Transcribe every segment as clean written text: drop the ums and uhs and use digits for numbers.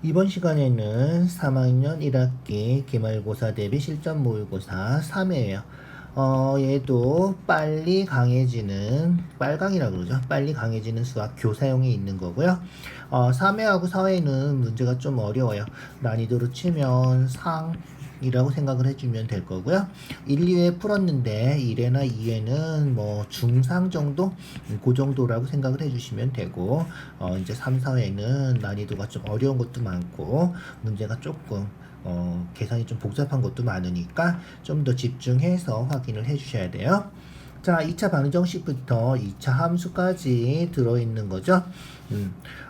이번 시간에는 3학년 1학기 기말고사 대비 실전 모의고사 3회예요. 얘도 빨리 강해지는 빨강이라고 그러죠. 빨리 강해지는 수학 교사용에 있는 거고요. 3회하고 4회는 문제가 좀 어려워요. 난이도로 치면 상이라고 생각을 해주면 될 거고요. 1, 2회 풀었는데 1회나 2회는 뭐 중상 정도? 그 정도라고 생각을 해주시면 되고, 이제 3, 4회는 난이도가 좀 어려운 것도 많고, 문제가 조금 계산이 좀 복잡한 것도 많으니까 좀 더 집중해서 확인을 해 주셔야 돼요. 자, 2차 방정식부터 2차 함수까지 들어있는 거죠.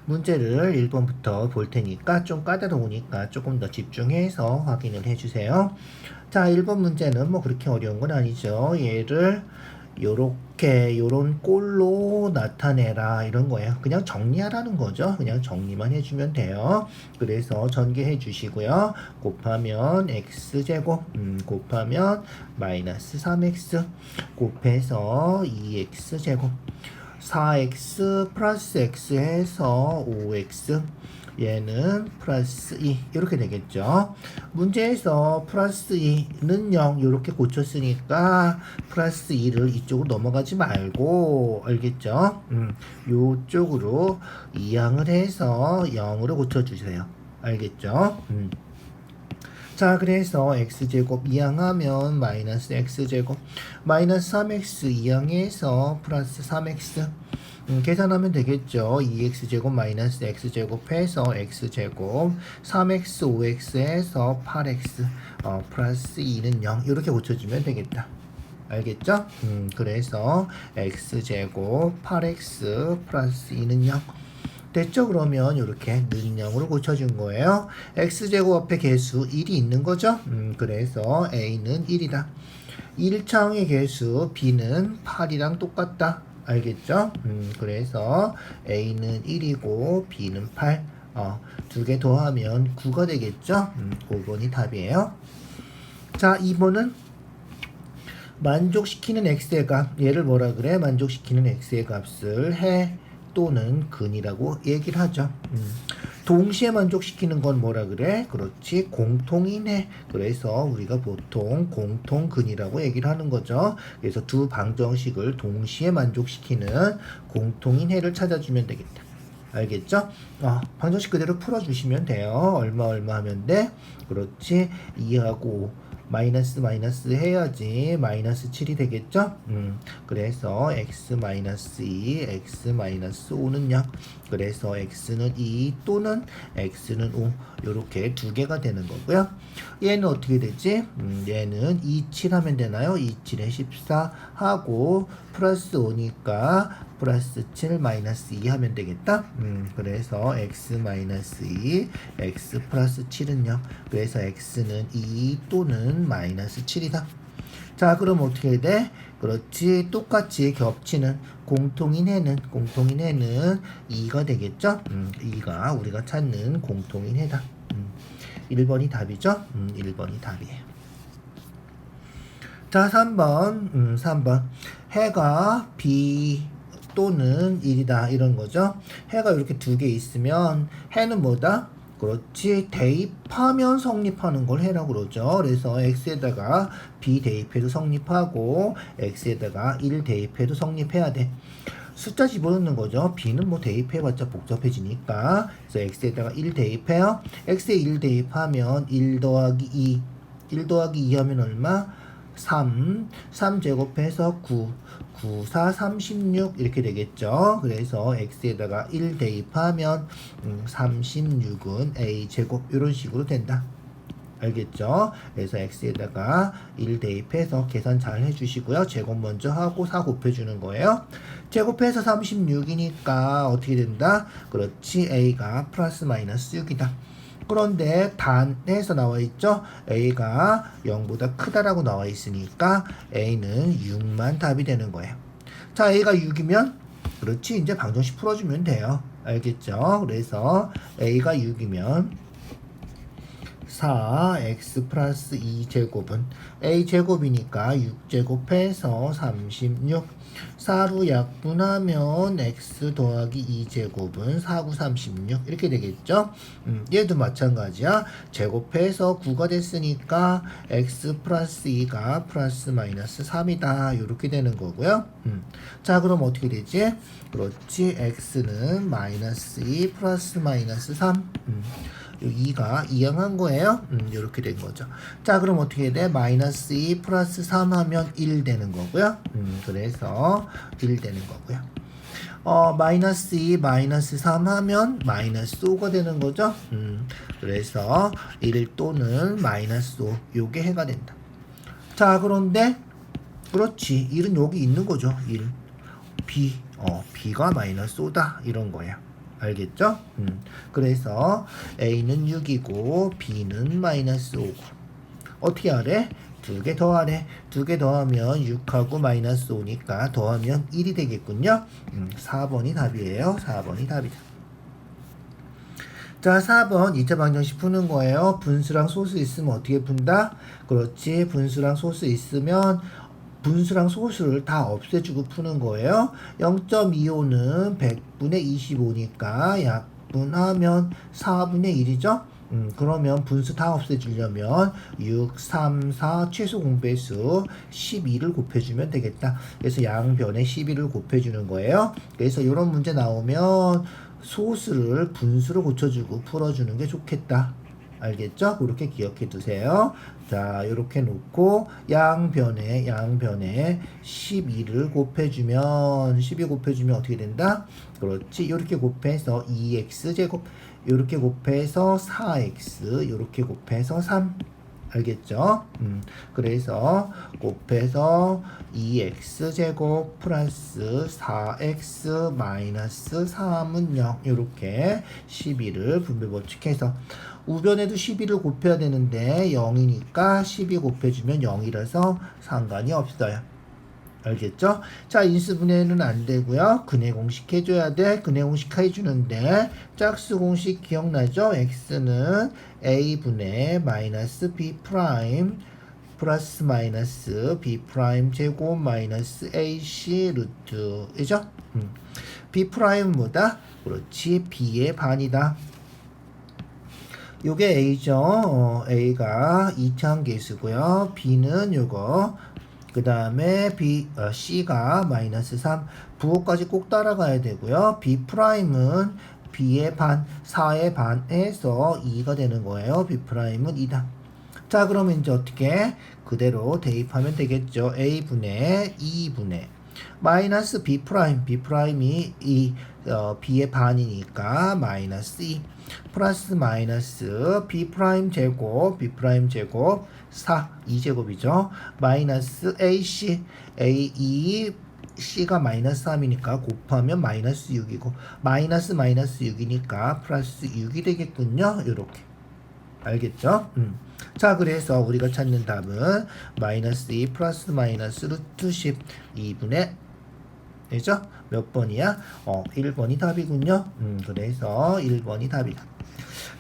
문제를 1번부터 볼 테니까 좀 까다로우니까 조금 더 집중해서 확인을 해 주세요. 자, 1번 문제는 뭐 그렇게 어려운 건 아니죠. 얘를 요렇게 요런 꼴로 나타내라 이런 거예요. 그냥 정리하라는 거죠. 그냥 정리만 해주면 돼요. 그래서 전개해 주시고요. 곱하면 x제곱 곱하면 마이너스 3x 곱해서 2x제곱 4x 플러스 x 해서 5x 얘는 플러스 2 이렇게 되겠죠. 문제에서 플러스 2는 0 이렇게 고쳤으니까 플러스 2를 이쪽으로 넘어가지 말고 알겠죠? 요쪽으로 이항을 해서 0으로 고쳐주세요. 알겠죠? 자, 그래서 x제곱 이항하면 마이너스 x제곱 마이너스 3x 이항해서 플러스 3x 계산하면 되겠죠. 2x제곱 마이너스 x제곱 해서 x제곱 3x 5x 해서 8x 플러스 2는 0 이렇게 고쳐주면 되겠다. 알겠죠? 그래서 x제곱 8x 플러스 2는 0 됐죠? 그러면 이렇게 는 0으로 고쳐준 거예요. x제곱 앞에 개수 1이 있는 거죠? 그래서 a는 1이다. 1창의 개수 b는 8이랑 똑같다. 알겠죠? 그래서 a는 1이고 b는 8. 두 개 더하면 9가 되겠죠? 5번이 답이에요. 자, 2번은 만족시키는 x의 값. 얘를 뭐라 그래? 만족시키는 x의 값을 해 또는 근이라고 얘기를 하죠. 동시에 만족시키는 건 뭐라 그래? 그렇지, 공통이네. 그래서 우리가 보통 공통근이라고 얘기를 하는 거죠. 그래서 두 방정식을 동시에 만족시키는 공통인해를 찾아주면 되겠다. 알겠죠? 방정식 그대로 풀어주시면 돼요. 얼마 하면 돼? 그렇지, 2하고 마이너스 해야지 마이너스 7이 되겠죠? 그래서 x 마이너스 2, x 마이너스 5는 0. 그래서 x는 2 또는 x는 5 요렇게 두 개가 되는 거고요. 얘는 어떻게 되지? 얘는 2, 7 하면 되나요? 2, 7에 14 하고 플러스 5니까 플러스 7 마이너스 2 하면 되겠다. 그래서 x 마이너스 2 x 플러스 7은 0. 그래서 x는 2 또는 마이너스 7이다. 자, 그럼 어떻게 돼? 그렇지, 똑같이 겹치는 공통인해는 2가 되겠죠? 2가 우리가 찾는 공통인해다. 1번이 답이죠? 1번이 답이에요. 자, 3번 해가 b 또는 1이다 이런 거죠. 해가 이렇게 두 개 있으면 해는 뭐다? 그렇지, 대입하면 성립하는 걸 해라고 그러죠. 그래서 x에다가 b 대입해도 성립하고 x에다가 1 대입해도 성립해야 돼. 숫자 집어넣는 거죠. b는 뭐 대입해봤자 복잡해지니까. 그래서 x에다가 1 대입해요. x에 1 대입하면 1 더하기 2 1 더하기 2 하면 얼마? 3 제곱해서 9 4, 36 이렇게 되겠죠. 그래서 x에다가 1 대입하면 36은 a제곱 이런 식으로 된다. 알겠죠? 그래서 x에다가 1 대입해서 계산 잘 해주시고요. 제곱 먼저 하고 4 곱해주는 거예요. 제곱해서 36이니까 어떻게 된다? 그렇지, a가 플러스 마이너스 6이다. 그런데 단에서 나와 있죠. a가 0보다 크다라고 나와 있으니까 a는 6만 답이 되는 거예요. 자, a가 6이면 그렇지, 이제 방정식 풀어주면 돼요. 알겠죠? 그래서 a가 6이면 4x 플러스 2제곱은 a제곱이니까 6제곱해서 36. 4로 약분하면 x 더하기 2제곱은 4, 9, 36 이렇게 되겠죠. 얘도 마찬가지야. 제곱해서 9가 됐으니까 x 플러스 2가 플러스 마이너스 3이다 이렇게 되는 거고요. 자 그럼 어떻게 되지? 그렇지, x는 마이너스 2 플러스 마이너스 3. 2가 이항한 거예요. 이렇게 된 거죠. 자, 그럼 어떻게 돼? 마이너스 2 플러스 3 하면 1 되는 거고요. 그래서 1 되는 거고요. 마이너스 2 마이너스 3 하면 마이너스 5가 되는 거죠. 그래서 1 또는 마이너스 5 요게 해가 된다. 자, 그런데 그렇지, 1은 여기 있는 거죠. 1 b가 마이너스 5다 이런 거예요. 알겠죠? 그래서 A는 6이고 B는 마이너스 5고 어떻게 하래? 2개 더하래. 2개 더하면 6하고 마이너스 5니까 더하면 1이 되겠군요. 4번이 답이에요. 4번이 답이다. 자, 4번 2차 방정식 푸는 거예요. 분수랑 소수 있으면 어떻게 푼다? 그렇지, 분수랑 소수 있으면 분수랑 소수를 다 없애주고 푸는 거예요. 0.25는 100분의 25니까 약분하면 4분의 1이죠. 그러면 분수 다 없애주려면 6, 3, 4 최소 공배수 12를 곱해주면 되겠다. 그래서 양변에 12를 곱해주는 거예요. 그래서 이런 문제 나오면 소수를 분수로 고쳐주고 풀어주는 게 좋겠다. 알겠죠? 그렇게 기억해 두세요. 자, 이렇게 놓고 양변에 12를 곱해주면 12 곱해주면 어떻게 된다? 그렇지. 이렇게 곱해서 2x제곱, 이렇게 곱해서 4x, 이렇게 곱해서 3. 알겠죠? 그래서 곱해서 2x제곱 플러스 4x 마이너스 3은 0 이렇게 12를 분배 법칙해서 우변에도 12를 곱해야 되는데 0이니까 12 곱해주면 0이라서 상관이 없어요. 알겠죠? 자, 인수분해는 안 되고요. 근해 공식 해줘야 돼. 근해 공식 해주는데 짝수 공식 기억나죠? x는 a분의 마이너스 b 프라임 플러스 마이너스 b 프라임 제곱 마이너스 ac 루트이죠? b 프라임은 뭐다? 그렇지, b의 반이다. 요게 a죠. a가 2차항 계수고요. b는 요거. 그 다음에 C가 마이너스 3 부호까지 꼭 따라가야 되고요. B'은 B의 반, 4의 반에서 2가 되는 거예요. B'은 2다. 자, 그러면 이제 어떻게 그대로 대입하면 되겠죠. A분의 2분의 마이너스 B'이 B의 반이니까 마이너스 2 플러스 마이너스 B 제곱 4 2제곱이죠. 마이너스 AC C가 마이너스 3이니까 곱하면 마이너스 6이고 마이너스 6이니까 플러스 6이 되겠군요. 이렇게 알겠죠? 자, 그래서 우리가 찾는 답은 마이너스 2 플러스 마이너스 루트 10 2분의 그죠? 몇 번이야? 1번이 답이군요. 그래서 1번이 답이다.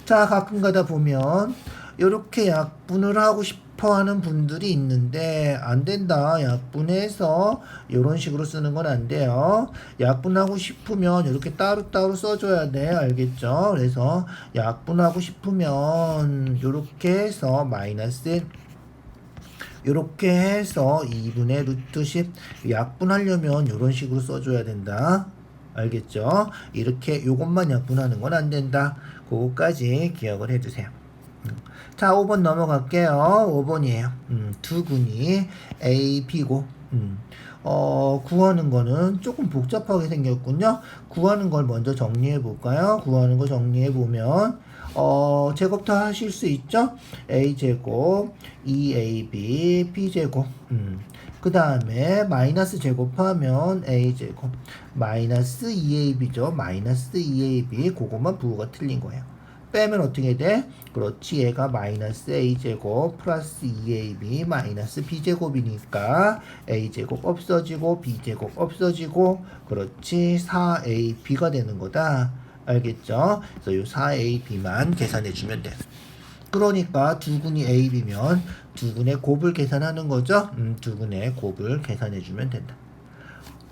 자, 가끔 가다 보면 이렇게 약분을 하고 싶어 하는 분들이 있는데 안 된다. 약분해서 이런 식으로 쓰는 건 안 돼요. 약분하고 싶으면 이렇게 따로따로 써줘야 돼. 알겠죠? 그래서 약분하고 싶으면 이렇게 해서 마이너스 이렇게 해서 2분의 루트 10 약분하려면 이런 식으로 써줘야 된다. 알겠죠? 이렇게 요것만 약분하는 건 안 된다. 그거까지 기억을 해주세요. 자, 5번 넘어갈게요. 5번이에요. 두 분이 A, B고 구하는 거는 조금 복잡하게 생겼군요. 구하는 걸 먼저 정리해 볼까요? 구하는 거 정리해 보면 제곱 다 하실 수 있죠? a제곱 2ab b제곱 그 다음에 마이너스 제곱하면 a제곱 마이너스 2ab죠. 마이너스 2ab 그것만 부호가 틀린 거예요. 빼면 어떻게 돼? 그렇지, 얘가 마이너스 a제곱 플러스 2ab 마이너스 b제곱이니까 a제곱 없어지고 b제곱 없어지고 그렇지, 4ab가 되는 거다. 알겠죠? 그래서 요 4ab만 계산해 주면 돼. 그러니까 두근이 AB면 두근의 곱을 계산하는 거죠. 두근의 곱을 계산해 주면 된다.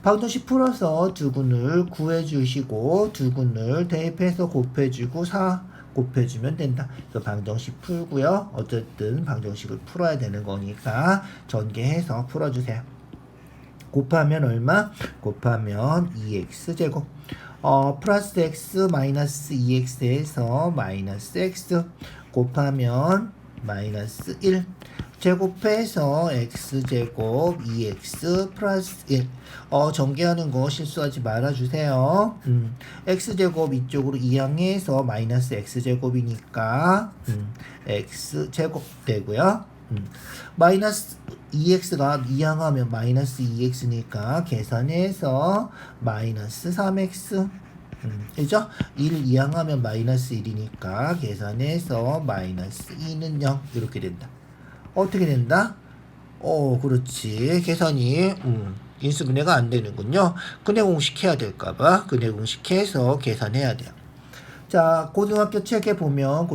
방정식 풀어서 두근을 구해주시고 두근을 대입해서 곱해주고 4 곱해주면 된다. 그래서 방정식 풀고요. 어쨌든 방정식을 풀어야 되는 거니까 전개해서 풀어주세요. 곱하면 얼마? 곱하면 2x제곱 플러스 x 마이너스 2x에서 마이너스 x 곱하면 마이너스 1 제곱해서 x제곱 2x 플러스 1 전개하는 거 실수하지 말아주세요. x제곱 이쪽으로 이항해서 마이너스 x제곱이니까 x제곱 되고요. 마이너스 2x가 이항하면 마이너스 2x니까 계산해서 마이너스 3x 그죠? 1 이항하면 마이너스 1이니까 계산해서 마이너스 2는 0 이렇게 된다. 어떻게 된다? 그렇지. 계산이 인수분해가 안 되는군요. 근해 공식 해야 될까봐 근해 공식 해서 계산해야 돼요. 자, 고등학교 책에 보면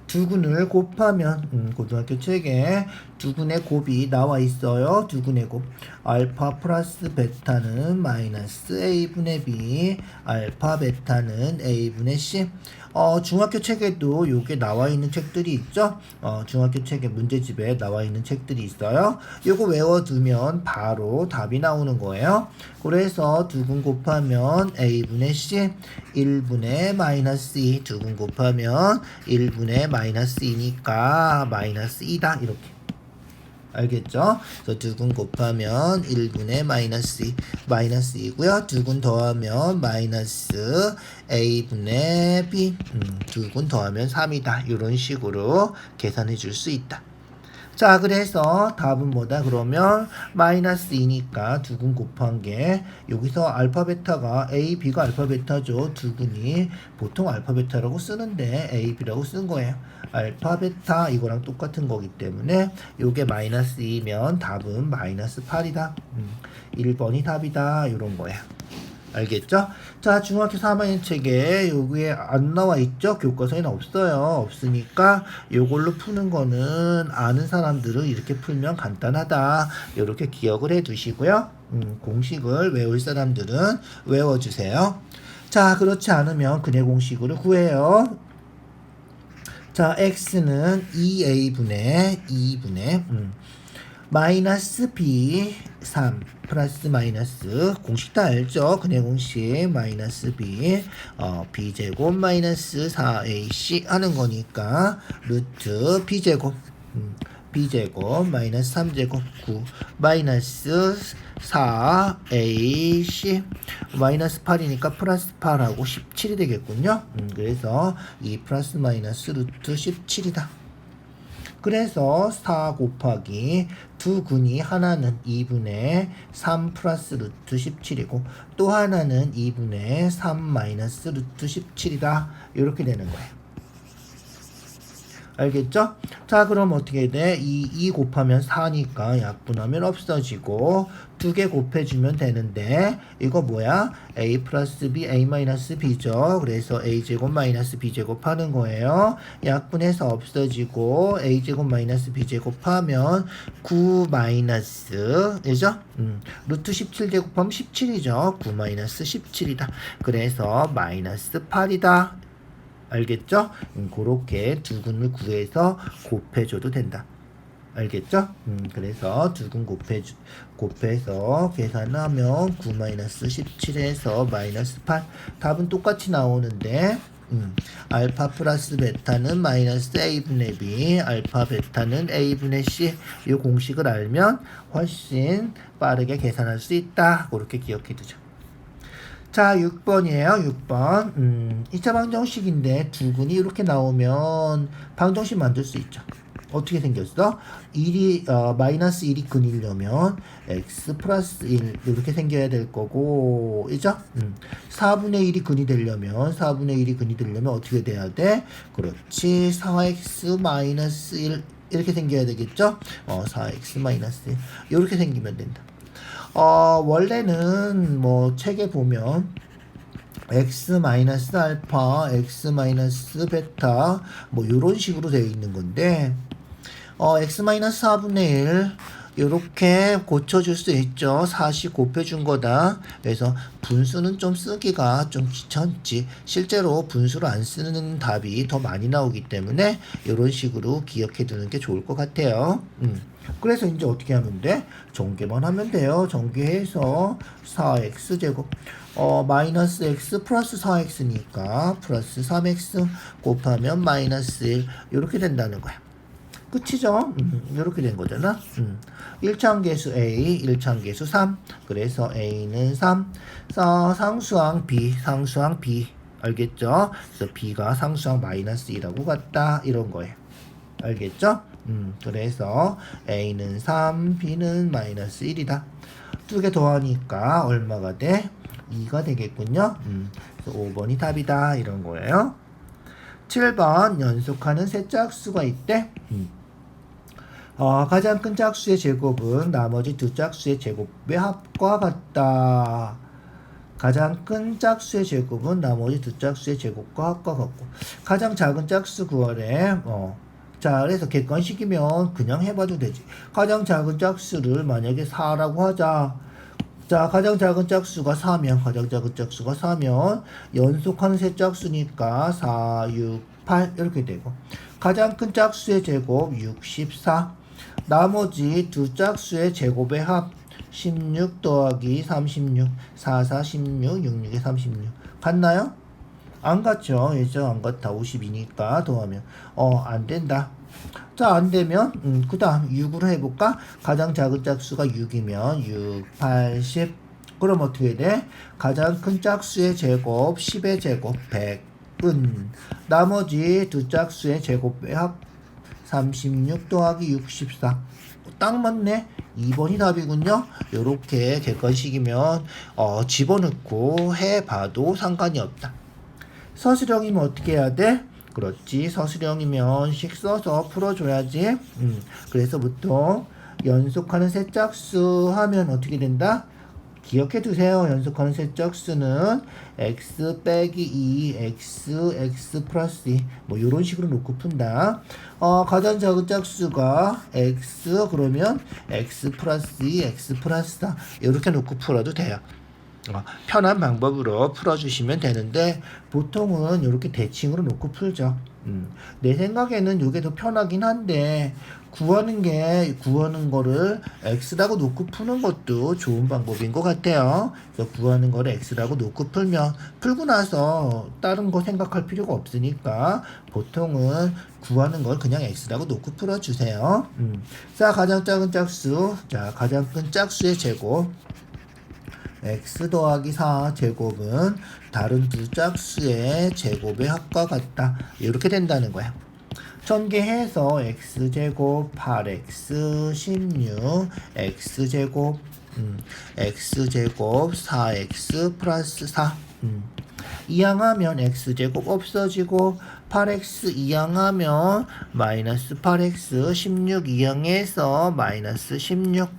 두근을 곱하면 고등학교 책에 두근의 곱이 나와 있어요. 두근의 곱 알파 플러스 베타는 마이너스 a분의 b 알파 베타는 a분의 c 중학교 책에도 요게 나와 있는 책들이 있죠. 중학교 책에 문제집에 나와 있는 책들이 있어요. 요거 외워두면 바로 답이 나오는 거예요. 그래서 두근 곱하면 a분의 c 1분의 마이너스 2 두근 곱하면 1분의 마이너스 2니까 마이너스 2다 이렇게 알겠죠? 그래서 두근 곱하면 1분의 마이너스 2 마이너스 2고요. 두근 더하면 마이너스 a분의 b 두근 더하면 3이다. 이런 식으로 계산해 줄 수 있다. 자, 그래서 답은 뭐다? 그러면 마이너스 2니까 두근 곱한 게 여기서 알파 베타가 A, B가 알파 베타죠. 두근이 보통 알파 베타라고 쓰는데 A, B라고 쓴 거예요. 알파 베타 이거랑 똑같은 거기 때문에 요게 마이너스 2면 답은 마이너스 8이다. 1번이 답이다. 이런 거예요. 알겠죠? 자, 중학교 3학년 책에 여기에 안 나와 있죠? 교과서에는 없어요. 없으니까 요걸로 푸는 거는 아는 사람들은 이렇게 풀면 간단하다. 이렇게 기억을 해 두시고요. 공식을 외울 사람들은 외워주세요. 자, 그렇지 않으면 근해 공식으로 구해요. 자, x는 2a분의 마이너스 b 3 플러스 마이너스 공식 다 알죠? 근해 공식 마이너스 b b제곱 마이너스 4ac 하는 거니까 루트 b제곱 b제곱 마이너스 3제곱 9 마이너스 4ac 마이너스 8이니까 플러스 8하고 17이 되겠군요. 그래서 2 플러스 마이너스 루트 17이다. 그래서 4 곱하기 두 근이 하나는 2분의 3 플러스 루트 17이고 또 하나는 2분의 3 마이너스 루트 17이다. 이렇게 되는 거예요. 알겠죠? 자, 그럼 어떻게 돼? 2 곱하면 4니까 약분하면 없어지고 두 개 곱해주면 되는데 이거 뭐야? a 플러스 b, a 마이너스 b죠. 그래서 a제곱 마이너스 b제곱 하는 거예요. 약분해서 없어지고 a제곱 마이너스 b제곱 하면 9 마이너스 그죠? 루트 17제곱하면 17이죠. 9 마이너스 17이다. 그래서 마이너스 8이다. 알겠죠? 그렇게 두근을 구해서 곱해줘도 된다. 알겠죠? 그래서 두근 곱해서 계산하면 9-17에서 마이너스 8 답은 똑같이 나오는데 알파 플러스 베타는 마이너스 a분의 b 알파 베타는 a분의 c 이 공식을 알면 훨씬 빠르게 계산할 수 있다. 그렇게 기억해 두죠. 자, 6번이에요. 6번. 2차 방정식인데 두근이 이렇게 나오면 방정식 만들 수 있죠. 어떻게 생겼어? 마이너스 1이 근이려면 x 플러스 1 이렇게 생겨야 될 거고, 이죠? 4분의 1이 근이 되려면 어떻게 돼야 돼? 그렇지. 4x 마이너스 1 이렇게 생겨야 되겠죠? 4x 마이너스 1 이렇게 생기면 된다. 원래는 뭐 책에 보면 x 마이너스 알파, x 마이너스 베타 뭐 이런 식으로 되어 있는 건데 x 마이너스 4분의 1 이렇게 고쳐줄 수 있죠. 40 곱해준 거다. 그래서 분수는 좀 쓰기가 좀 귀찮지. 실제로 분수를 안 쓰는 답이 더 많이 나오기 때문에 이런 식으로 기억해 두는 게 좋을 것 같아요. 그래서 이제 어떻게 하면 돼? 전개만 하면 돼요. 전개해서 4x제곱 마이너스 x 플러스 4x니까 플러스 3x 곱하면 마이너스 1 이렇게 된다는 거야. 끝이죠? 이렇게 된 거잖아. 1차함계수 A, 1차함계수 3. 그래서 A는 3. 상수항 B, 상수항 B. 알겠죠? 그래서 B가 상수항 마이너스 2라고 같다. 이런 거예요. 알겠죠? 그래서 A는 3, B는 마이너스 1이다. 두 개 더하니까 얼마가 돼? 2가 되겠군요. 그래서 5번이 답이다. 이런 거예요. 7번 연속하는 세 짝수가 있대. 가장 큰 짝수의 제곱은 나머지 두 짝수의 제곱의 합과 같다. 가장 큰 짝수의 제곱은 나머지 두 짝수의 제곱과 합과 같고 가장 작은 짝수 구하래. 자, 그래서 객관식이면 그냥 해봐도 되지. 가장 작은 짝수를 만약에 4라고 하자. 자, 가장 작은 짝수가 4면 가장 작은 짝수가 4면 연속하는 세 짝수니까 4, 6, 8 이렇게 되고 가장 큰 짝수의 제곱 64 나머지 두 짝수의 제곱의 합 16 더하기 36 4, 4, 16 6, 6에 36 같나요? 안 같죠? 예죠? 안 같다. 52니까 더하면 안 된다. 자, 안 되면 그 다음 6으로 해볼까? 가장 작은 짝수가 6이면 6, 8, 10 그럼 어떻게 돼? 가장 큰 짝수의 제곱 10의 제곱 100은 나머지 두 짝수의 제곱의 합 36 더하기 64 딱 맞네. 2번이 답이군요. 요렇게 객관식이면 집어넣고 해봐도 상관이 없다. 서술형이면 어떻게 해야 돼? 그렇지. 서술형이면 식 써서 풀어줘야지. 그래서 보통 연속하는 세 짝수 하면 어떻게 된다? 기억해 두세요. 연속하는 세 짝수는 x 빼기 2, x 플러스 2. 뭐, 요런 식으로 놓고 푼다. 가장 작은 짝수가 x, 그러면 x 플러스 2, x 플러스 4. 이렇게 놓고 풀어도 돼요. 편한 방법으로 풀어주시면 되는데, 보통은 이렇게 대칭으로 놓고 풀죠. 내 생각에는 이게 더 편하긴 한데, 구하는 거를 x라고 놓고 푸는 것도 좋은 방법인 것 같아요. 그래서 구하는 거를 x라고 놓고 풀고 나서 다른 거 생각할 필요가 없으니까 보통은 구하는 걸 그냥 x라고 놓고 풀어주세요. 자, 가장 작은 짝수. 자, 가장 큰 짝수의 제곱. x 더하기 4 제곱은 다른 두 짝수의 제곱의 합과 같다. 이렇게 된다는 거야. 전개해서 x제곱 8x 16 x제곱 x제곱 4x 플러스 4 이항하면 x제곱 없어지고 8x 이항하면 마이너스 8x 16 이항해서 마이너스 16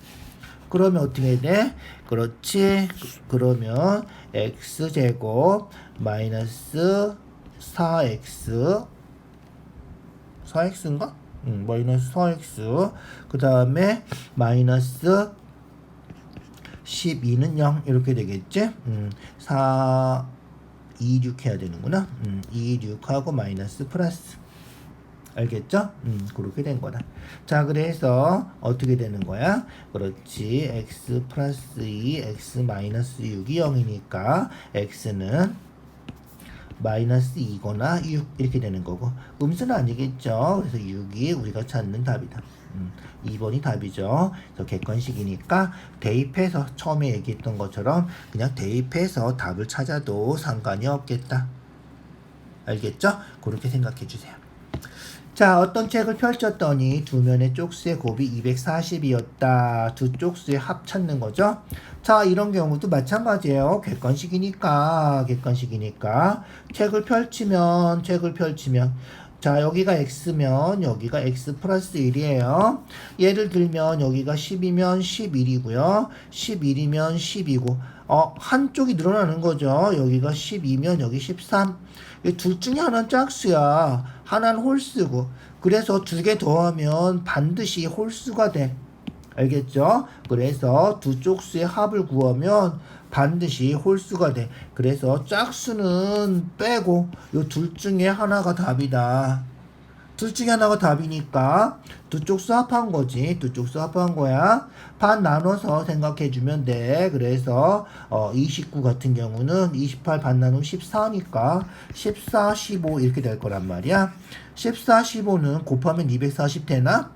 그러면 어떻게 돼? 그렇지. 그러면 x제곱 마이너스 4x인가? 마이너스 4x 그 다음에 마이너스 12는 0 이렇게 되겠지? 4, 2, 6 해야 되는구나. 2, 6하고 마이너스 플러스 알겠죠? 그렇게 된 거다. 자, 그래서 어떻게 되는 거야? 그렇지. x 플러스 2, x 마이너스 6이 0이니까 x는 마이너스 2거나 6 이렇게 되는 거고 음수는 아니겠죠. 그래서 6이 우리가 찾는 답이다. 2번이 답이죠. 그래서 객관식이니까 대입해서 처음에 얘기했던 것처럼 그냥 대입해서 답을 찾아도 상관이 없겠다. 알겠죠? 그렇게 생각해 주세요. 자, 어떤 책을 펼쳤더니 두 면의 쪽수의 곱이 240이었다. 두 쪽수의 합 찾는 거죠. 자, 이런 경우도 마찬가지예요. 객관식이니까 책을 펼치면 자, 여기가 x면 여기가 x 플러스 1이에요. 예를 들면 여기가 10이면 11이고요. 11이면 10이고 한쪽이 늘어나는 거죠. 여기가 12면 여기 13. 둘 중에 하나는 짝수야. 하나는 홀수고. 그래서 두 개 더하면 반드시 홀수가 돼. 알겠죠? 그래서 두 쪽수의 합을 구하면 반드시 홀수가 돼. 그래서 짝수는 빼고 요 둘 중에 하나가 답이다. 둘 중에 하나가 답이니까 두 쪽수 합한 거지. 두 쪽수 합한 거야. 반 나눠서 생각해 주면 돼. 그래서 29 같은 경우는 28 반 나누면 14니까 14, 15 이렇게 될 거란 말이야. 14, 15는 곱하면 240 되나?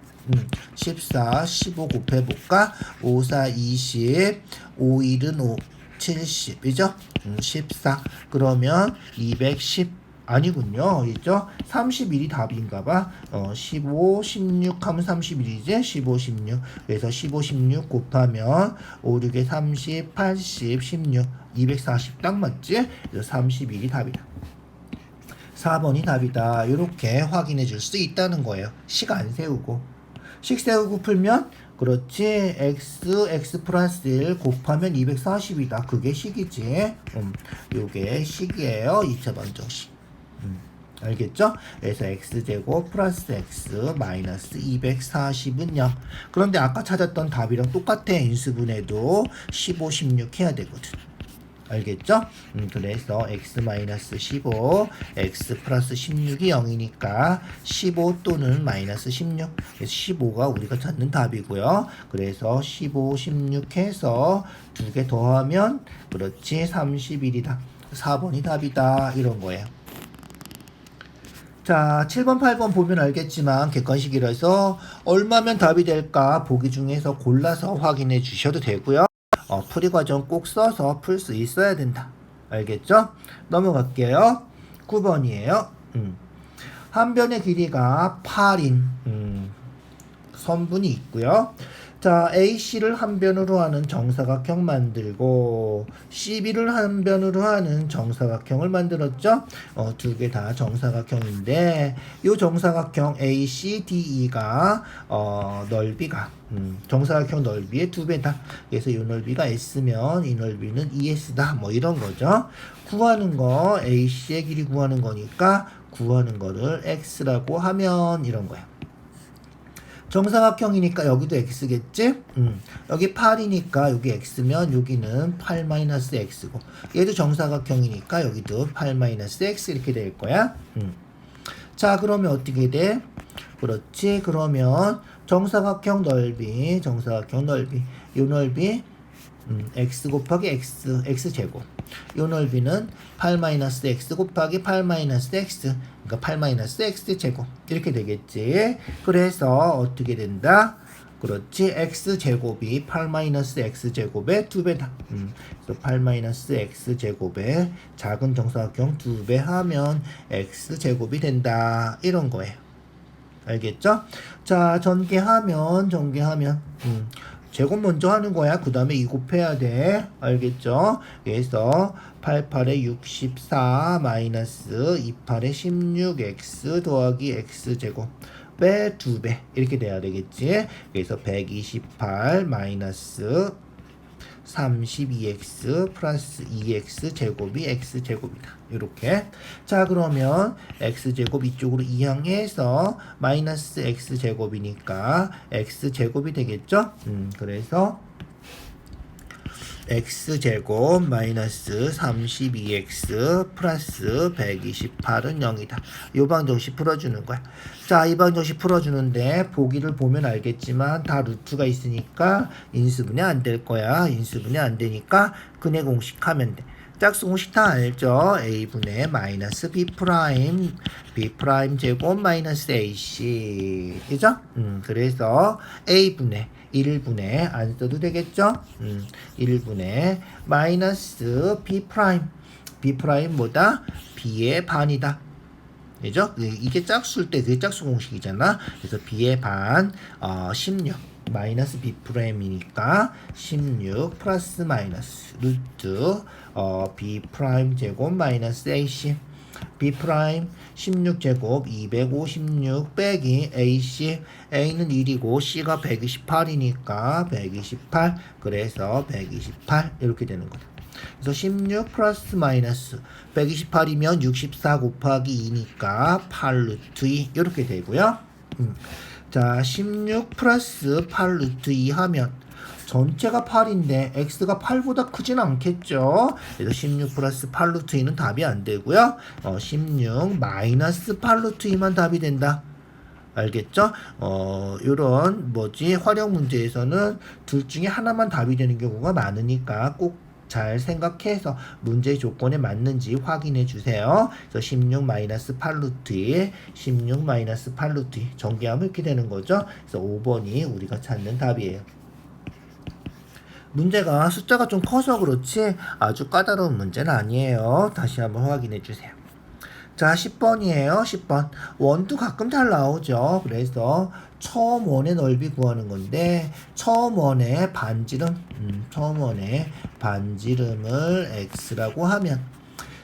14, 15 곱해볼까? 5, 4, 20, 5, 1은 5, 70, 이죠? 14. 그러면 210. 아니군요. 있죠? 31이 답인가봐. 15, 16 하면 31이지? 15, 16. 그래서 15, 16 곱하면 5, 6에 30, 80, 16, 240 딱 맞지? 그래서 31이 답이다. 4번이 답이다. 이렇게 확인해 줄 수 있다는 거예요. 식 안 세우고. 식 세우고 풀면 그렇지. x 플러스 1 곱하면 240이다. 그게 식이지. 요게 식이에요. 2차 방정식. 알겠죠? 그래서 x제곱 플러스 x 마이너스 240은 0. 그런데 아까 찾았던 답이랑 똑같아. 인수분해도 15, 16 해야 되거든. 알겠죠? 그래서 x 마이너스 15, x 플러스 16이 0이니까 15 또는 마이너스 16. 그래서 15가 우리가 찾는 답이고요. 그래서 15, 16 해서 두 개 더하면 그렇지 31이다. 4번이 답이다. 이런 거예요. 자, 7번, 8번 보면 알겠지만 객관식이라서 얼마면 답이 될까 보기 중에서 골라서 확인해 주셔도 되고요. 풀이 과정 꼭 써서 풀 수 있어야 된다. 알겠죠? 넘어갈게요. 9번이에요. 한 변의 길이가 8인 선분이 있고요. 자, AC를 한 변으로 하는 정사각형 만들고 CB를 한 변으로 하는 정사각형을 만들었죠. 두 개 다 정사각형인데 이 정사각형 ACDE가 넓이가 정사각형 넓이의 2배다. 그래서 이 넓이가 S면 이 넓이는 ES다. 뭐 이런 거죠. 구하는 거 AC의 길이 구하는 거니까 구하는 거를 X라고 하면 이런 거야. 정사각형이니까 여기도 x겠지? 여기 8이니까 여기 x면 여기는 8-x고 얘도 정사각형이니까 여기도 8-x 이렇게 될 거야. 자, 그러면 어떻게 돼? 그렇지. 그러면 정사각형 넓이 요 넓이 x 곱하기 x제곱. 요 넓이는 8-x 곱하기 8-x. 그러니까 8-x제곱. 이렇게 되겠지. 그래서 어떻게 된다? 그렇지. x제곱이 8-x제곱의 2배다. 그래서 8-x제곱의 작은 정사각형 2배 하면 x제곱이 된다. 이런 거예요. 알겠죠? 자, 전개하면 제곱 먼저 하는 거야. 그 다음에 2 곱해야 돼. 알겠죠? 그래서 88에 64 마이너스 28에 16x 더하기 x제곱 배 2배 이렇게 돼야 되겠지. 그래서 128 마이너스 32x 플러스 2x 제곱이 x제곱이다. 이렇게. 자, 그러면 x제곱 이쪽으로 이항해서 마이너스 x제곱이니까 x제곱이 되겠죠? 그래서 x제곱 마이너스 32x 플러스 128은 0이다. 이 방정식 풀어주는 거야. 자, 이 방정식 풀어주는데 보기를 보면 알겠지만 다 루트가 있으니까 인수분해 안 될 거야. 인수분해 안 되니까 근해 공식 하면 돼. 짝수 공식 다 알죠? a분의 마이너스 b 프라임 제곱 마이너스 ac 그죠? 그래서 a분의 1분의 안 써도 되겠죠? 1분의 마이너스 b 프라임보다 b의 반이다. 그죠? 이게 짝수일 때 그게 짝수 공식이잖아. 그래서 b의 반 16 마이너스 b 프라임이니까 16 플러스 마이너스 루트 b 프라임 제곱 마이너스 ac b 프라임 16제곱 256 빼기 ac a는 1이고 c가 128이니까 128 그래서 128 이렇게 되는 거다. 그래서 16 플러스 마이너스 128이면 64 곱하기 2니까 8 루트 2 이렇게 되고요. 자, 16 플러스 8 루트 2 하면 전체가 8인데 x가 8보다 크진 않겠죠. 그래서 16 플러스 8 루트 2는 답이 안 되고요. 16 마이너스 8 루트 2만 답이 된다. 알겠죠? 요런 활용 문제에서는 둘 중에 하나만 답이 되는 경우가 많으니까 꼭 잘 생각해서 문제의 조건에 맞는지 확인해 주세요. 그래서 16 마이너스 8 루트 2, 16 마이너스 8 루트 2 전개하면 이렇게 되는 거죠. 그래서 5번이 우리가 찾는 답이에요. 문제가 숫자가 좀 커서 그렇지 아주 까다로운 문제는 아니에요. 다시 한번 확인해 주세요. 자, 10번이에요. 10번. 원도 가끔 잘 나오죠. 그래서 처음 원의 넓이 구하는 건데 처음 원의 반지름을 x라고 하면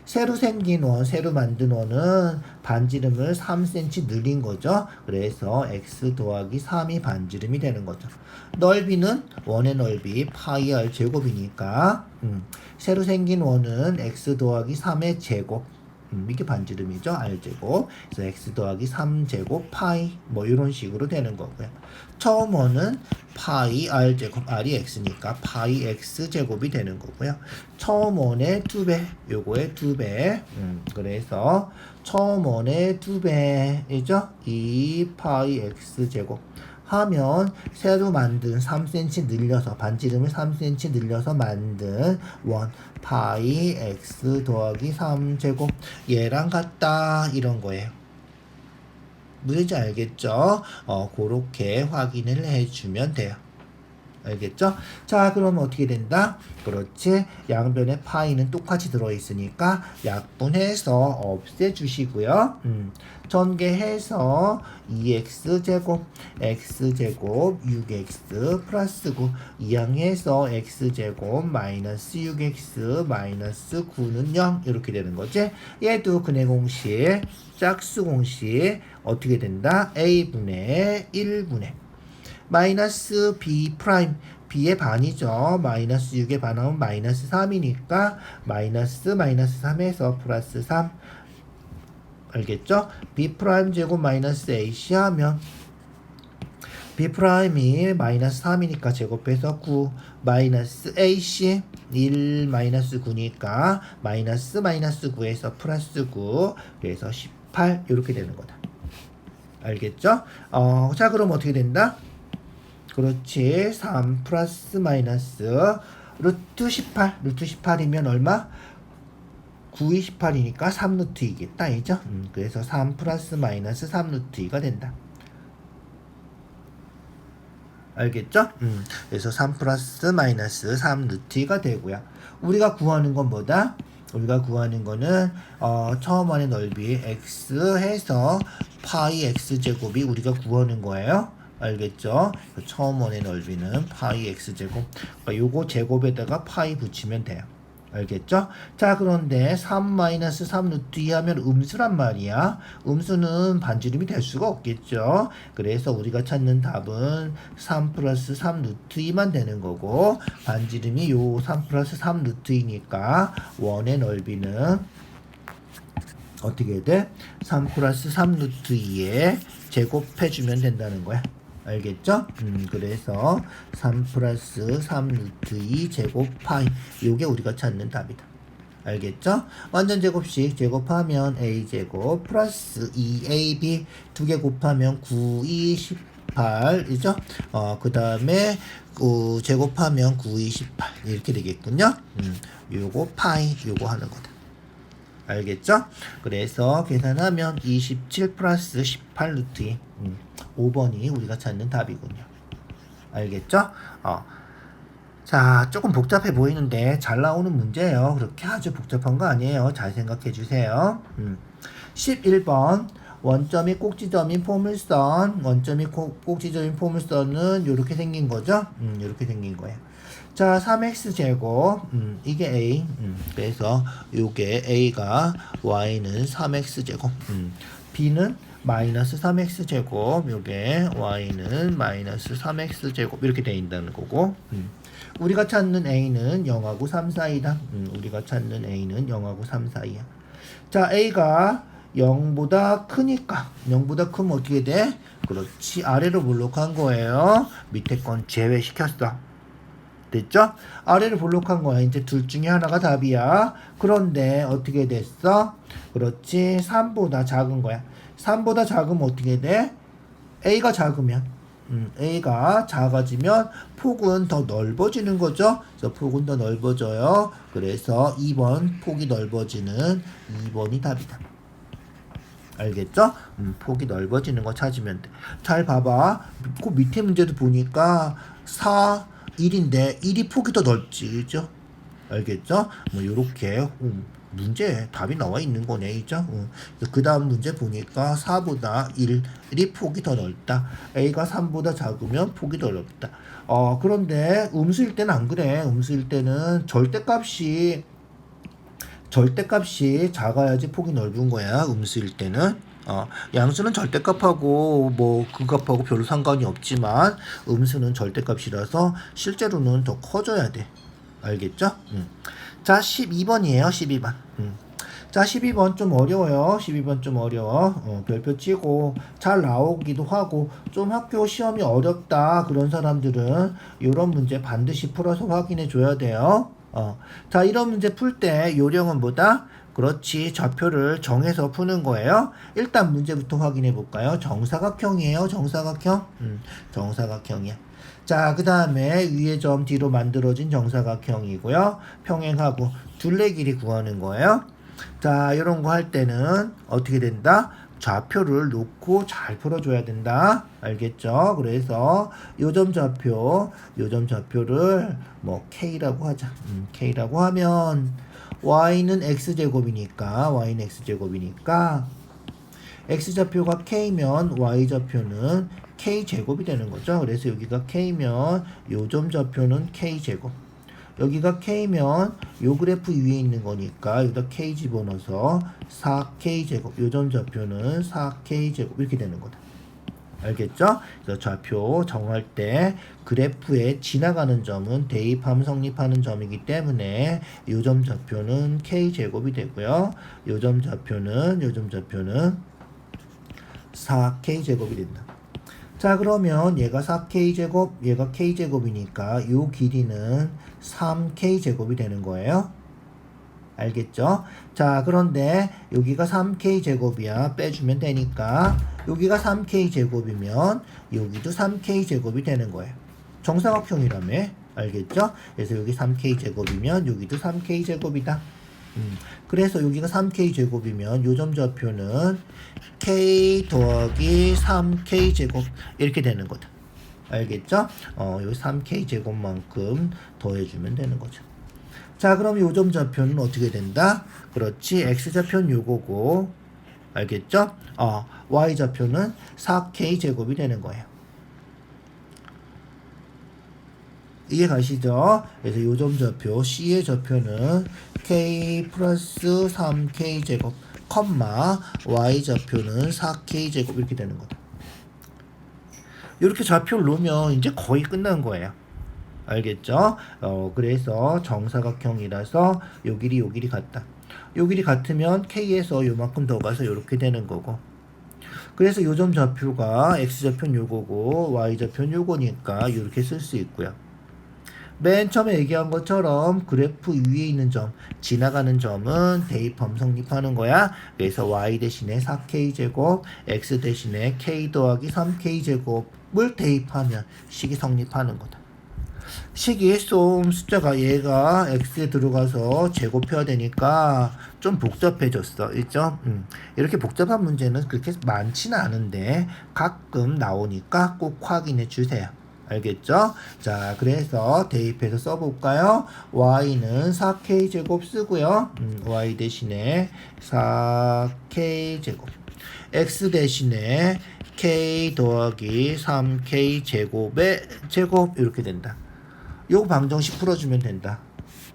새로 생긴 원, 새로 만든 원은 반지름을 3cm 늘린 거죠. 그래서 x 더하기 3이 반지름이 되는 거죠. 넓이는 원의 넓이 파이 r 제곱이니까 새로 생긴 원은 x 더하기 3의 제곱 이게 반지름이죠. r제곱. 그래서 x 더하기 3제곱 파이 이런 식으로 되는 거고요. 처음 원은 파이 r제곱, r이 x니까 파이 x제곱이 되는 거고요. 처음 원의 2배, 요거의 2배. 그래서 처음 원의 2배이죠. 2 파이 x제곱. 하면 새로 만든 3cm 늘려서 반지름을 3cm 늘려서 만든 원 파이 x 더하기 3제곱 얘랑 같다 이런 거예요. 무슨지 알겠죠? 그렇게 확인을 해주면 돼요. 알겠죠? 자, 그러면 어떻게 된다? 그렇지. 양변에 파이는 똑같이 들어있으니까 약분해서 없애주시고요. 전개해서 2x제곱, x제곱, 6x 플러스 9 이항해서 x제곱 마이너스 6x 마이너스 9는 0 이렇게 되는 거지. 얘도 근해 공식, 짝수 공식 어떻게 된다? a분의 1분의 마이너스 b 프라임 b의 반이죠. 마이너스 6의 반하면 마이너스 3이니까 마이너스 3에서 플러스 3 알겠죠? b 프라임 제곱 마이너스 ac 하면 b 프라임이 마이너스 3이니까 제곱해서 9 마이너스 ac 1 마이너스 9니까 마이너스 9에서 플러스 9 그래서 18 이렇게 되는 거다. 알겠죠? 자, 그럼 어떻게 된다? 그렇지. 3 플러스 마이너스 루트 18. 루트 18이면 얼마? 9, 28이니까 3 루트 2겠다. 이죠? 그래서 3 플러스 마이너스 3 루트 2가 된다. 알겠죠? 그래서 3 플러스 마이너스 3 루트 2가 되고요. 우리가 구하는 건 뭐다? 우리가 구하는 거는 처음 원의 넓이 x 해서 파이 x제곱이 우리가 구하는 거예요. 알겠죠? 처음 원의 넓이는 파이 x제곱. 요거 제곱에다가 파이 붙이면 돼요. 알겠죠? 자, 그런데 3 루트 2 하면 음수란 말이야. 음수는 반지름이 될 수가 없겠죠? 그래서 우리가 찾는 답은 3 플러스 3 루트 2만 되는 거고, 반지름이 요 3 플러스 3 루트 2니까 원의 넓이는 어떻게 돼? 3 플러스 3 루트 2에 제곱해주면 된다는 거야. 알겠죠? 그래서 3 플러스 3 루트 2 제곱 파이 요게 우리가 찾는 답이다. 알겠죠? 완전 제곱식 제곱하면 a제곱 플러스 2ab 두 개 곱하면 9, 2, 18 이죠? 그 다음에 제곱하면 9, 2, 18 이렇게 되겠군요. 요거 파이 요거 하는 거다. 알겠죠? 그래서 계산하면 27 플러스 18 루트 2 5번이 우리가 찾는 답이군요. 알겠죠? 자, 조금 복잡해 보이는데 잘 나오는 문제예요. 그렇게 아주 복잡한 거 아니에요. 잘 생각해 주세요. 11번 원점이 꼭지점인 포물선 원점이 꼭지점인 포물선은 이렇게 생긴 거죠? 이렇게 생긴 거예요. 자, 3x제곱 이게 a 그래서 요게 a가 y는 3x제곱 b는 마이너스 3x제곱 요게 y는 마이너스 3x제곱 이렇게 되어 있다는 거고 우리가 찾는 A는 0하고 3 사이다. 우리가 찾는 A는 0하고 3 사이야. 자, A가 0보다 크니까 0보다 크면 어떻게 돼? 그렇지. 아래로 블록한 거예요. 밑에 건 제외시켰어. 됐죠? 아래를 블록한 거야. 이제 둘 중에 하나가 답이야. 그런데 어떻게 됐어? 그렇지. 3보다 작은 거야. 3보다 작으면 어떻게 돼? A가 작으면 A가 작아지면 폭은 더 넓어지는 거죠. 그래서 폭은 더 넓어져요. 그래서 2번 폭이 넓어지는 2번이 답이다. 알겠죠? 폭이 넓어지는 거 찾으면 돼. 잘 봐봐. 그 밑에 문제도 보니까 4, 1인데 1이 폭이 더 넓지. 그죠? 알겠죠? 뭐 요렇게 문제에 답이 나와 있는 거네. 그죠? 그 다음 문제 보니까 4보다 1이 폭이 더 넓다. A가 3보다 작으면 폭이 더 넓다. 그런데 음수일 때는 안 그래. 음수일 때는 절대값이 작아야지 폭이 넓은 거야. 음수일 때는. 양수는 절대값하고 뭐 그 값하고 별로 상관이 없지만 음수는 절대값이라서 실제로는 더 커져야 돼. 알겠죠? 자, 12번이에요. 12번. 자, 12번 좀 어려워요. 12번 좀 어려워. 별표 치고 잘 나오기도 하고 좀 학교 시험이 어렵다 그런 사람들은 이런 문제 반드시 풀어서 확인해 줘야 돼요. 자, 이런 문제 풀 때 요령은 뭐다? 그렇지. 좌표를 정해서 푸는 거예요. 일단 문제부터 확인해 볼까요? 정사각형이에요. 정사각형. 정사각형이야. 자, 그 다음에 위에 점 뒤로 만들어진 정사각형이고요. 평행하고 둘레 길이 구하는 거예요. 자, 이런 거 할 때는 어떻게 된다? 좌표를 놓고 잘 풀어줘야 된다. 알겠죠? 그래서 요점 좌표를 뭐 K라고 하자. K라고 하면 Y는 X제곱이니까 X좌표가 K면 Y좌표는 K제곱이 되는 거죠. 그래서 여기가 K면 요점 좌표는 K제곱. 여기가 K면 요 그래프 위에 있는 거니까 여기다 K 집어넣어서 4K제곱. 요점 좌표는 4K제곱 이렇게 되는 거다. 알겠죠? 그래서 좌표 정할 때 그래프에 지나가는 점은 대입하면 성립하는 점이기 때문에 요점 좌표는 K제곱이 되고요. 요점 좌표는 4K제곱이 된다. 자, 그러면 얘가 4K제곱, 얘가 K제곱이니까 요 길이는 3K제곱이 되는 거예요. 알겠죠? 자, 그런데 여기가 3K제곱이야. 빼주면 되니까 여기가 3K제곱이면 여기도 3K제곱이 되는 거예요. 정사각형이라며. 알겠죠? 그래서 여기 3K제곱이면 여기도 3K제곱이다. 그래서 여기가 3K제곱이면 요점 좌표는 K 더하기 3K제곱 이렇게 되는 거다. 알겠죠? 여기 3K제곱만큼 더해주면 되는 거죠. 자, 그럼 요점 좌표는 어떻게 된다? 그렇지. X좌표는 요거고. 알겠죠? Y좌표는 4K제곱이 되는 거예요. 이해 가시죠? 그래서 요점 좌표 C의 좌표는 K 플러스 3K제곱, Y좌표는 4K제곱 이렇게 되는 거다. 이렇게 좌표를 놓으면 이제 거의 끝난 거예요. 알겠죠? 그래서 정사각형이라서 요 길이 같다. 요 길이 같으면 K에서 요만큼 더 가서 요렇게 되는 거고. 그래서 요점 좌표가 X좌표는 요거고 Y좌표는 요거니까 요렇게 쓸 수 있고요. 맨 처음에 얘기한 것처럼 그래프 위에 있는 점, 지나가는 점은 대입하면 성립하는 거야. 그래서 Y 대신에 4K제곱, X 대신에 K 더하기 3K제곱을 대입하면 식이 성립하는 거다. 식이 좀 숫자가 얘가 X에 들어가서 제곱해야 되니까 좀 복잡해졌어. 있죠? 이렇게 복잡한 문제는 그렇게 많지는 않은데 가끔 나오니까 꼭 확인해 주세요. 알겠죠? 자, 그래서 대입해서 써볼까요? Y는 4K제곱 쓰고요. Y 대신에 4K제곱. X 대신에 K 더하기 3K제곱의 제곱 이렇게 된다. 요거 방정식 풀어주면 된다.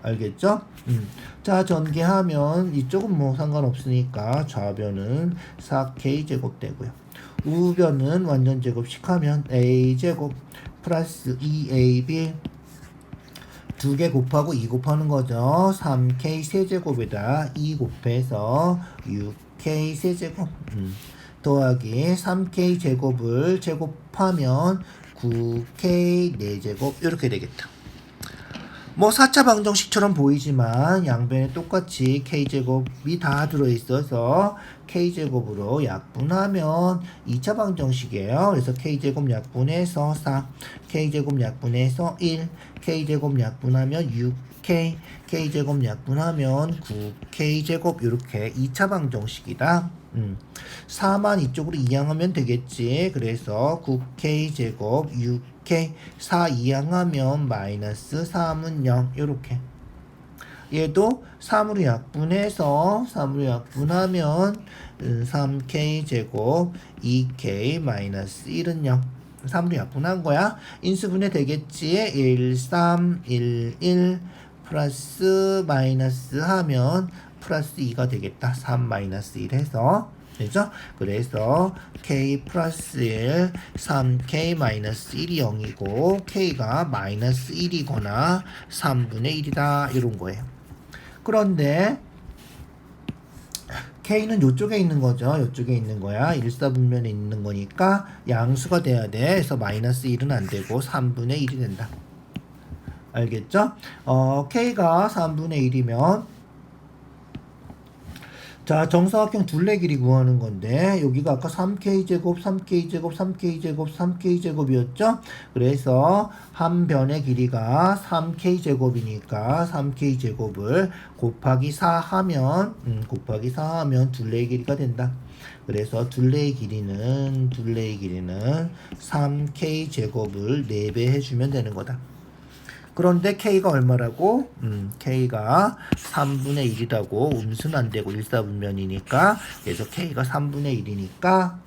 알겠죠? 자, 전개하면 이쪽은 뭐 상관없으니까 좌변은 4K제곱 되고요. 우변은 완전 제곱식 하면 A제곱 플러스 2AB 두 개 곱하고 2 곱하는 거죠. 3k 세제곱에다 2 곱해서 6k 세제곱 더하기 3k 제곱을 제곱하면 9k 4제곱 이렇게 되겠다. 뭐 4차 방정식처럼 보이지만 양변에 똑같이 k제곱이 다 들어있어서 k제곱으로 약분하면 2차 방정식이에요. 그래서 k제곱 약분해서 4, k제곱 약분해서 1, k제곱 약분하면 6k, k제곱 약분하면 9k제곱 이렇게 2차 방정식이다. 4만 이쪽으로 이항하면 되겠지. 그래서 9k제곱 6k 4 이항하면 마이너스 3은 0 요렇게 얘도 3으로 약분해서 3으로 약분하면 3k제곱 2k 마이너스 1은 0 3으로 약분한 거야. 인수분해 되겠지. 1, 3, 1, 1 플러스 마이너스 하면 플러스 2가 되겠다. 3 마이너스 1 해서 되죠? 그래서 k 플러스 1, 3k 마이너스 1이 0이고 k가 마이너스 1이거나 3분의 1이다 이런 거예요. 그런데 k는 요쪽에 있는 거죠. 요쪽에 있는 거야. 1사분면에 있는 거니까 양수가 돼야 돼. 그래서 마이너스 1은 안 되고 3분의 1이 된다. 알겠죠? k가 3분의 1이면 자, 정사각형 둘레 길이 구하는 건데 여기가 아까 3k제곱, 3k제곱, 3k제곱, 3k제곱이었죠? 그래서 한 변의 길이가 3k제곱이니까 3k제곱을 곱하기 4 하면 곱하기 4 하면 둘레의 길이가 된다. 그래서 둘레의 길이는 3k제곱을 4배 해주면 되는 거다. 그런데 k가 얼마라고? k가 3분의 1이라고 음수는 안 되고 1사분면이니까 그래서 k가 3분의 1이니까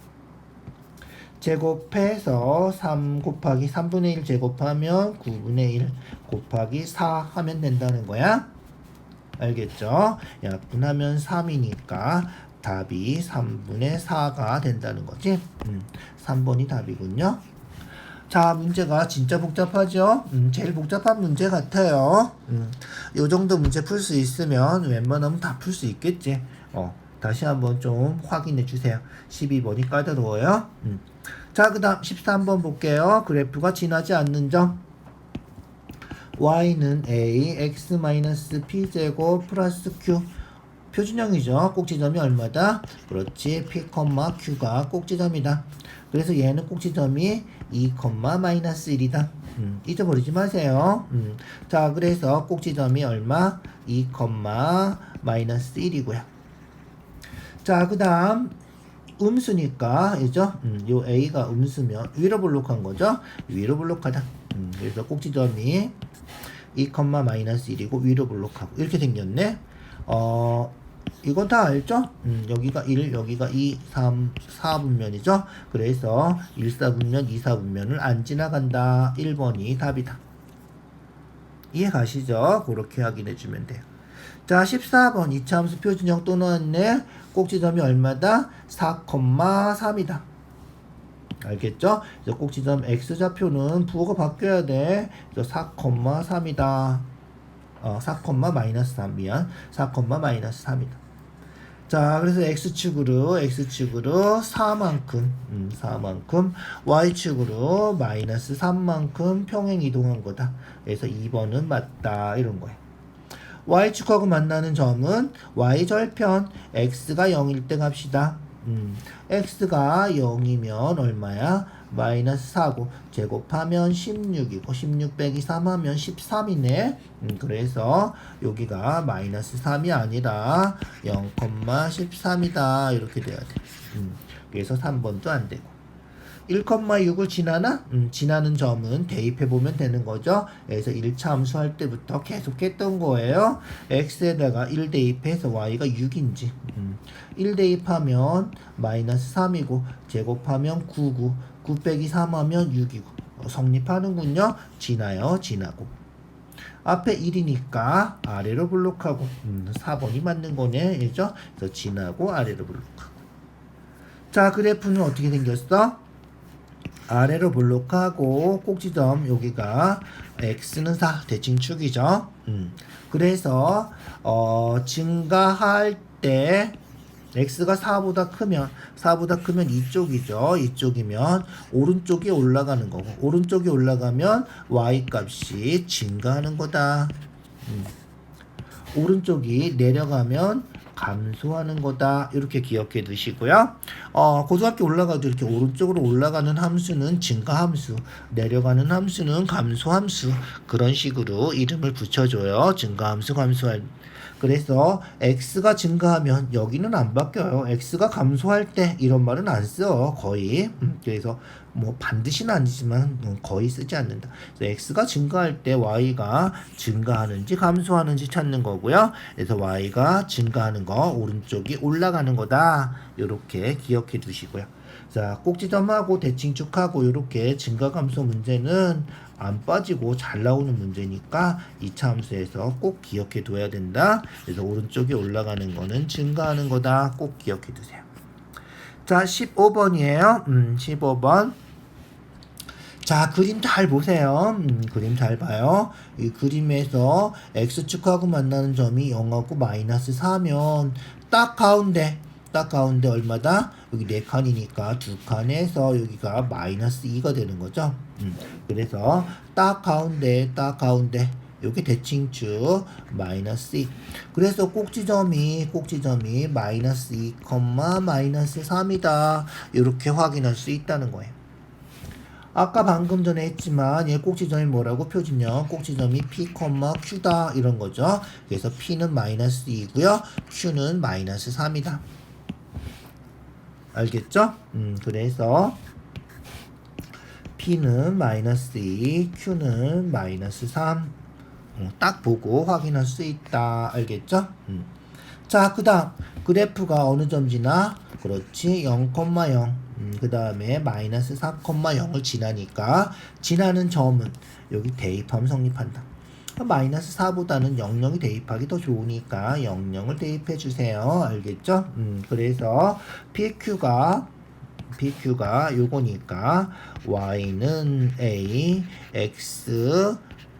제곱해서 3 곱하기 3분의 1 제곱하면 9분의 1 곱하기 4 하면 된다는 거야. 알겠죠? 약분하면 3이니까 답이 3분의 4가 된다는 거지. 3번이 답이군요. 자, 문제가 진짜 복잡하죠? 제일 복잡한 문제 같아요. 요 정도 문제 풀 수 있으면 웬만하면 다 풀 수 있겠지. 다시 한번 좀 확인해 주세요. 12번이 까다로워요. 자, 그 다음 13번 볼게요. 그래프가 진하지 않는 점. y는 a, x-p제곱 플러스 q. 표준형이죠. 꼭지점이 얼마다? 그렇지. p, q가 꼭지점이다. 그래서 얘는 꼭지점이 2, 마이너스 1이다. 잊어버리지 마세요. 자, 그래서 꼭지점이 얼마? 2, 마이너스 1이고요. 자, 그 다음 음수니까 그죠? 요 A가 음수면 위로 볼록한 거죠? 위로 볼록하다. 그래서 꼭지점이 2, 마이너스 1이고 위로 볼록하고 이렇게 생겼네. 이건 다 알죠? 여기가 1, 여기가 2, 3, 4분면이죠? 그래서 1사분면, 2사분면을 안 지나간다. 1번이 답이다. 이해 가시죠? 그렇게 확인해주면 돼요. 자, 14번 이차함수 표준형 또 나왔네. 꼭지점이 얼마다? 4,3이다. 알겠죠? 그래서 꼭지점 x좌표는 부호가 바뀌어야 돼. 그래서 4,3이다. 4, 마이너스 3 미안. 4, 마이너스 3이다. 자, 그래서 x축으로 4만큼, 4만큼, y축으로 마이너스 3만큼 평행 이동한 거다. 그래서 2번은 맞다. 이런 거예요. y축하고 만나는 점은 y절편, x가 0일 때 갑시다. x가 0이면 얼마야? 마이너스 4고 제곱하면 16이고 16 빼기 3 하면 13이네. 그래서 여기가 마이너스 3이 아니라 0,13이다 이렇게 돼야 돼. 그래서 3번도 안 되고 1,6을 지나나? 지나는 점은 대입해보면 되는 거죠. 그래서 1차 함수할 때부터 계속 했던 거예요. x에다가 1 대입해서 y가 6인지 1 대입하면 마이너스 3이고 제곱하면 9고 9 빼기 3 하면 6이고 성립하는군요. 지나요. 지나고 앞에 1이니까 아래로 블록하고 4번이 맞는 거네. 그죠? 그래서 지나고 아래로 블록하고 자, 그래프는 어떻게 생겼어? 아래로 블록하고 꼭지점 여기가 x는 4 대칭축이죠. 그래서 증가할 때 x가 4보다 크면 이쪽이죠. 이쪽이면 오른쪽에 올라가는 거고 오른쪽에 올라가면 y 값이 증가하는 거다. 오른쪽이 내려가면 감소하는 거다. 이렇게 기억해 두시고요. 고등학교 올라가도 이렇게 오른쪽으로 올라가는 함수는 증가함수, 내려가는 함수는 감소함수, 그런 식으로 이름을 붙여줘요. 증가함수, 감소할. 그래서 x가 증가하면 여기는 안 바뀌어요. x가 감소할 때 이런 말은 안 써. 거의. 그래서 뭐 반드시는 아니지만 거의 쓰지 않는다. 그래서 x가 증가할 때 y가 증가하는지 감소하는지 찾는 거고요. 그래서 y가 증가하는 거 오른쪽이 올라가는 거다. 이렇게 기억해 두시고요. 자, 꼭지점하고 대칭축하고 이렇게 증가 감소 문제는 안 빠지고 잘 나오는 문제니까 2차 함수에서 꼭 기억해 둬야 된다. 그래서 오른쪽에 올라가는 거는 증가하는 거다. 꼭 기억해 두세요. 자, 15번이에요. 15번. 자, 그림 잘 보세요. 그림 잘 봐요. 이 그림에서 x축하고 만나는 점이 0하고 마이너스 4면 딱 가운데 얼마다? 여기 4칸이니까 2칸에서 여기가 마이너스 2가 되는 거죠. 그래서 딱 가운데 여기 대칭축 마이너스 2. 그래서 꼭지점이 마이너스 2, 마이너스 3이다. 이렇게 확인할 수 있다는 거예요. 아까 방금 전에 했지만 얘 꼭지점이 뭐라고 표준형 꼭지점이 P, Q다 이런 거죠. 그래서 P는 마이너스 2고요. Q는 마이너스 3이다. 알겠죠? 그래서 P는 마이너스 2, Q는 마이너스 3. 딱 보고 확인할 수 있다. 알겠죠? 자, 그 다음 그래프가 어느 점지나? 그렇지, 0,0. 그 다음에 마이너스 4,0을 지나니까 지나는 점은 여기 대입하면 성립한다. 마이너스 4보다는 00이 대입하기 더 좋으니까 00을 대입해 주세요. 알겠죠? 그래서 PQ가 요거니까 y는 a, x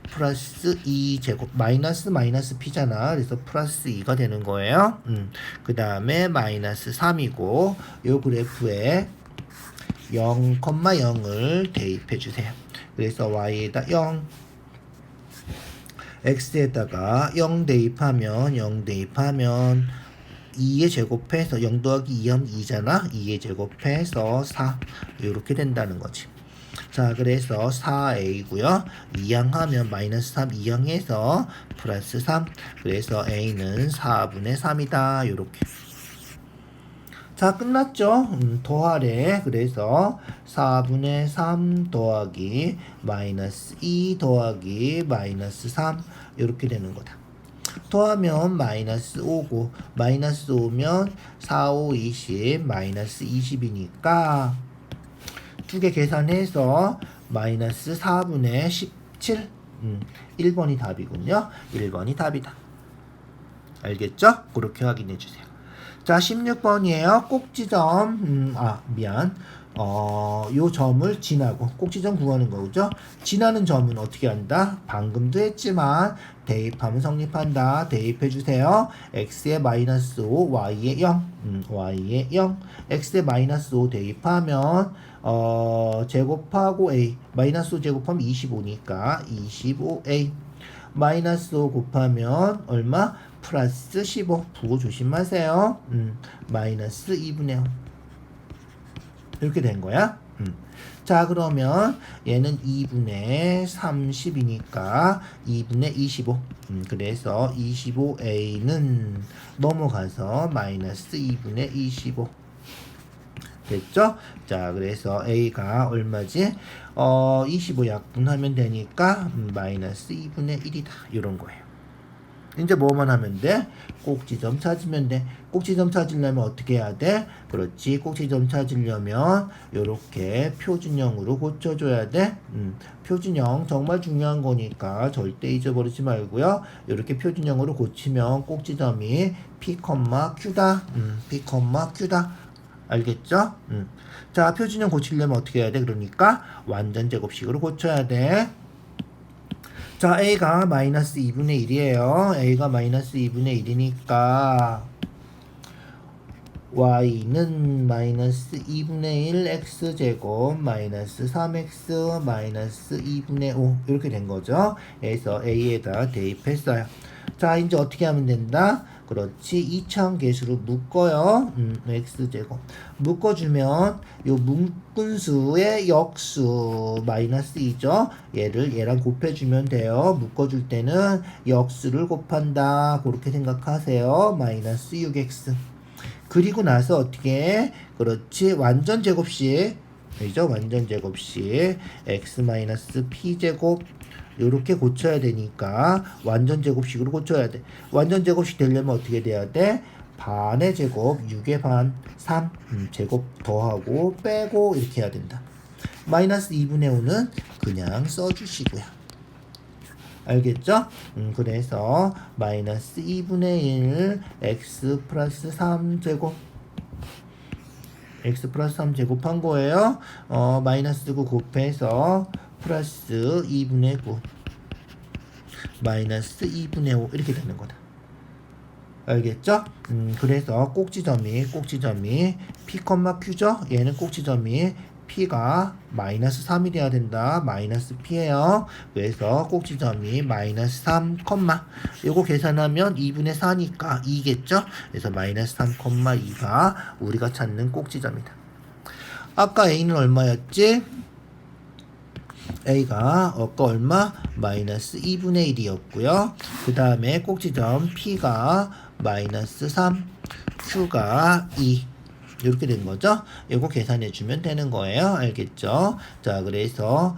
플러스 2제곱 마이너스 p잖아. 그래서 플러스 2가 되는 거예요. 그 다음에 마이너스 3이고 요 그래프에 0,0을 대입해 주세요. 그래서 y에다 0, x에다가 0 대입하면 2에 제곱해서 0 더하기 2 하면 2잖아. 2에 제곱해서 4 이렇게 된다는 거지. 자, 그래서 4a고요. 2항하면 마이너스 3 2항해서 플러스 3. 그래서 a는 4분의 3이다. 요렇게. 자, 끝났죠? 더하래. 그래서 4분의 3 더하기 마이너스 2 더하기 마이너스 3 이렇게 되는 거다. 더하면 마이너스 5고 마이너스 5면 4, 5, 20 마이너스 20이니까 두 개 계산해서 마이너스 4분의 17 1번이 답이군요. 1번이 답이다. 알겠죠? 그렇게 확인해 주세요. 자, 16번이에요. 꼭지점 요 점을 지나고 꼭지점 구하는 거죠. 지나는 점은 어떻게 한다? 방금도 했지만 대입하면 성립한다. 대입해 주세요. x에 마이너스 5, y에 0. y에 0. x에 마이너스 5 대입하면 제곱하고 a 마이너스 5 제곱하면 25니까 25a 마이너스 5 곱하면 얼마? 플러스 15. 부호 조심하세요. 마이너스 2분의 5 이렇게 된 거야. 자, 그러면 얘는 2분의 30이니까 2분의 25. 그래서 25a는 넘어가서 마이너스 2분의 25. 됐죠? 자, 그래서 a가 얼마지? 25 약분하면 되니까 마이너스 2분의 1이다. 이런 거예요. 이제 뭐만 하면 돼? 꼭지점 찾으면 돼. 꼭지점 찾으려면 어떻게 해야 돼? 그렇지. 꼭지점 찾으려면 요렇게 표준형으로 고쳐줘야 돼. 표준형 정말 중요한 거니까 절대 잊어버리지 말고요. 요렇게 표준형으로 고치면 꼭지점이 P, Q다. P, Q다. 알겠죠? 자, 표준형 고치려면 어떻게 해야 돼? 그러니까 완전 제곱식으로 고쳐야 돼. 자, a가 마이너스 2분의 1이에요. a가 마이너스 2분의 1이니까 y는 마이너스 2분의 1 x제곱 마이너스 3x 마이너스 2분의 5 이렇게 된 거죠. 그래서 a에다 대입했어요. 자, 이제 어떻게 하면 된다? 그렇지, 2차원 계수로 묶어요. x제곱 묶어주면 요 묶은 수의 역수 마이너스 2죠. 얘를 얘랑 곱해주면 돼요. 묶어줄 때는 역수를 곱한다 그렇게 생각하세요. 마이너스 6x. 그리고 나서 어떻게 해? 그렇지, 완전 제곱식 그죠? 완전 제곱식 x-p제곱 요렇게 고쳐야 되니까 완전 제곱식으로 고쳐야 돼. 완전 제곱식 되려면 어떻게 돼야 돼? 반의 제곱 6의 반 3 제곱 더하고 빼고 이렇게 해야 된다. 마이너스 2분의 5는 그냥 써주시고요. 알겠죠? 그래서 마이너스 2분의 1 x 플러스 3제곱 x 플러스 3제곱 한 거예요. 마이너스 9 곱해서 플러스 2분의 9 마이너스 2분의 5 이렇게 되는 거다. 알겠죠? 그래서 꼭지점이 p, q죠? 얘는 꼭지점이 p가 마이너스 3이 돼야 된다. 마이너스 p예요. 그래서 꼭지점이 마이너스 3, 요거 계산하면 2분의 4니까 2겠죠? 그래서 마이너스 3, 2가 우리가 찾는 꼭지점이다. 아까 a는 얼마였지? a가 아까 얼마? 마이너스 2분의 1이었고요. 그 다음에 꼭지점 p가 마이너스 3, q가 2 이렇게 된 거죠. 이거 계산해 주면 되는 거예요. 알겠죠? 자, 그래서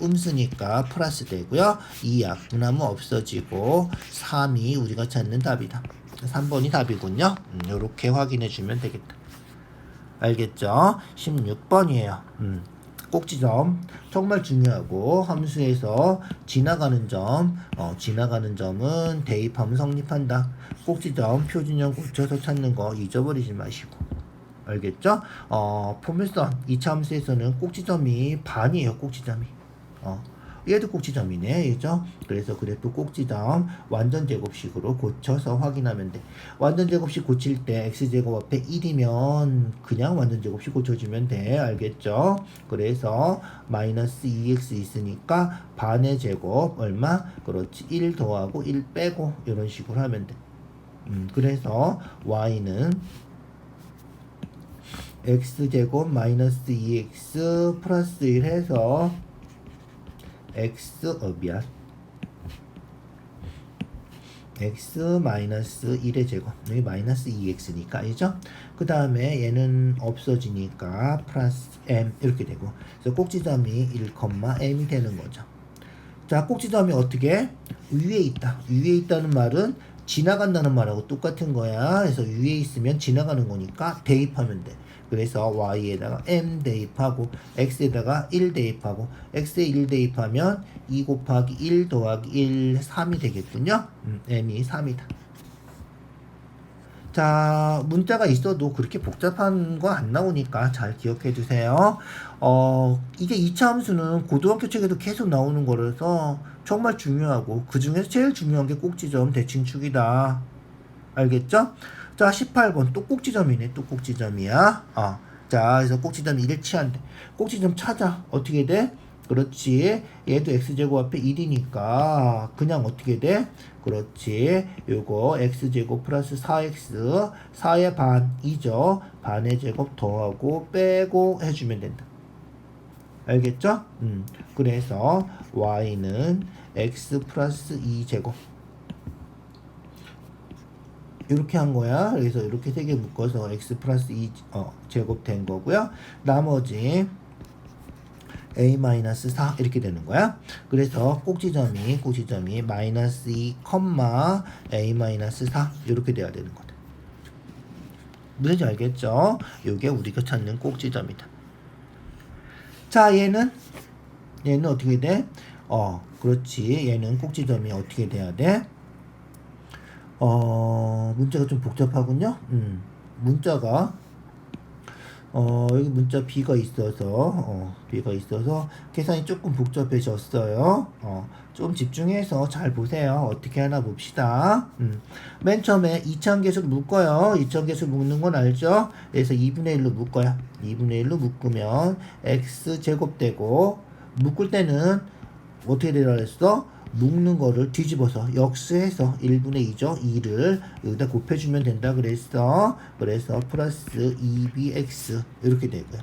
음수니까 플러스 되고요. 이 약분하면 없어지고 3이 우리가 찾는 답이다. 3번이 답이군요. 이렇게 확인해 주면 되겠다. 알겠죠? 16번이에요. 꼭지점 정말 중요하고 함수에서 지나가는 점은 대입하면 성립한다. 꼭지점 표준형 고쳐서 찾는 거 잊어버리지 마시고. 알겠죠? 포물선 2차 함수에서는 꼭지점이 반이에요. 꼭지점이. 얘도 꼭지점이네. 그죠? 그래서 그래프 꼭지점 완전 제곱식으로 고쳐서 확인하면 돼. 완전 제곱식 고칠 때 x제곱 앞에 1이면 그냥 완전 제곱식 고쳐주면 돼. 알겠죠? 그래서 마이너스 2x 있으니까 반의 제곱 얼마? 그렇지. 1 더하고 1 빼고 이런 식으로 하면 돼. 그래서 y는 x제곱 마이너스 2x 플러스 1 해서 x 마이너스 1의 제곱 여기 마이너스 2x니까 알죠? 그 다음에 얘는 없어지니까 플러스 m 이렇게 되고 그래서 꼭지점이 1,m이 되는 거죠. 자, 꼭지점이 어떻게? 위에 있다. 위에 있다는 말은 지나간다는 말하고 똑같은 거야. 그래서 위에 있으면 지나가는 거니까 대입하면 돼. 그래서 y에다가 m 대입하고 x에다가 1 대입하고 x에 1 대입하면 2 곱하기 1 더하기 1 3이 되겠군요. m이 3이다. 자, 문자가 있어도 그렇게 복잡한 거 안 나오니까 잘 기억해 두세요. 이게 2차 함수는 고등학교 책에도 계속 나오는 거라서 정말 중요하고 그 중에서 제일 중요한 게 꼭지점 대칭축이다. 알겠죠? 자, 18번 또 꼭지점이네. 또 꼭지점이야. 자, 그래서 꼭지점 1을 취한대. 꼭지점 찾아. 어떻게 돼? 그렇지. 얘도 x제곱 앞에 1이니까 그냥 어떻게 돼? 그렇지. 요거 x제곱 플러스 4x 4의 반 2죠. 반의 제곱 더하고 빼고 해주면 된다. 알겠죠? 그래서 y는 x 플러스 2제곱 이렇게 한 거야. 그래서 이렇게 세 개 묶어서 x 플러스 2 제곱 된 거고요. 나머지 a-4 이렇게 되는 거야. 그래서 꼭지점이 마이너스 2, a-4 이렇게 돼야 되는 거다. 무슨지 알겠죠? 이게 우리가 찾는 꼭지점이다. 자, 얘는 어떻게 돼? 그렇지. 얘는 꼭지점이 어떻게 돼야 돼? 문자가 좀 복잡하군요. 문자가 여기 문자 B가 있어서 계산이 조금 복잡해졌어요. 좀 집중해서 잘 보세요. 어떻게 하나 봅시다. 맨 처음에 2000개수 묶어요. 2000개수 묶는 건 알죠? 그래서 2분의 1로 묶어요. 2분의 1로 묶으면 x제곱 되고, 묶을 때는 어떻게 되라 그랬어? 묶는 거를 뒤집어서 역수해서 1분의 2죠. 2를 여기다 곱해주면 된다 그랬어. 그래서 플러스 2bx 이렇게 되고요.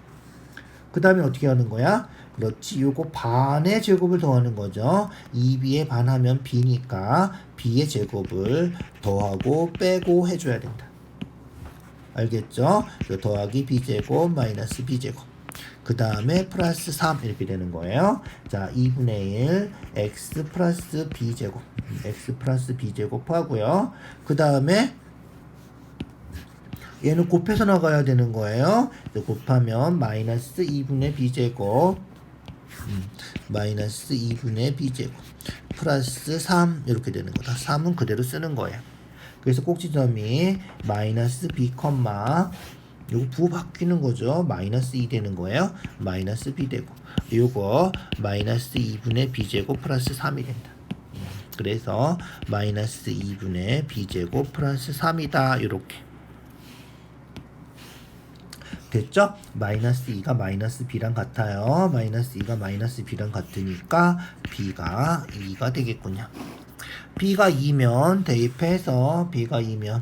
그 다음에 어떻게 하는 거야? 그렇지. 요거 반의 제곱을 더하는 거죠. 2b에 반하면 b니까 b의 제곱을 더하고 빼고 해줘야 된다. 알겠죠? 더하기 b제곱 마이너스 b제곱. 그 다음에 플러스 3 이렇게 되는 거예요. 자, 2분의 1 x 플러스 b제곱, x 플러스 b제곱 하고요. 그 다음에 얘는 곱해서 나가야 되는 거예요. 곱하면 마이너스 2분의 b제곱, 마이너스 2분의 b제곱 플러스 3 이렇게 되는 거다. 3은 그대로 쓰는 거예요. 그래서 꼭지점이 마이너스 b, 요거 부호 바뀌는 거죠. 마이너스 2 되는 거예요. 마이너스 b 되고, 요거 마이너스 2분의 b제곱 플러스 3이 된다. 그래서 마이너스 2분의 b제곱 플러스 3이다. 요렇게 됐죠? 마이너스 2가 마이너스 b랑 같아요. 마이너스 2가 마이너스 b랑 같으니까 b가 2가 되겠군요. b가 2면 대입해서 b가 2면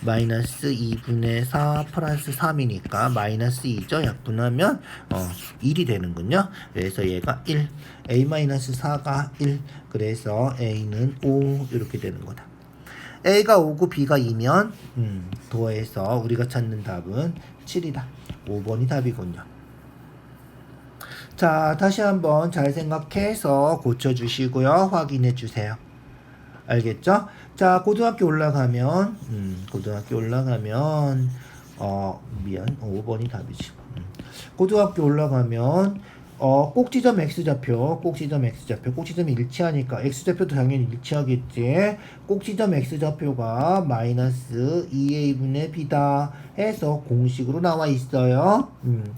마이너스 2분의 4 플러스 3이니까 마이너스 2죠. 약분하면 1이 되는군요. 그래서 얘가 1, a-4가 1, 그래서 a는 5 이렇게 되는 거다. a가 5고 b가 2면 더해서 우리가 찾는 답은 7이다. 5번이 답이군요. 자, 다시 한번 잘 생각해서 고쳐주시고요. 확인해주세요. 알겠죠? 자, 고등학교 올라가면 5번이 답이지. 고등학교 올라가면 꼭지점 x좌표, 꼭지점이 일치하니까 x좌표도 당연히 일치하겠지. 꼭지점 x좌표가 마이너스 2a분의 b다 해서 공식으로 나와 있어요.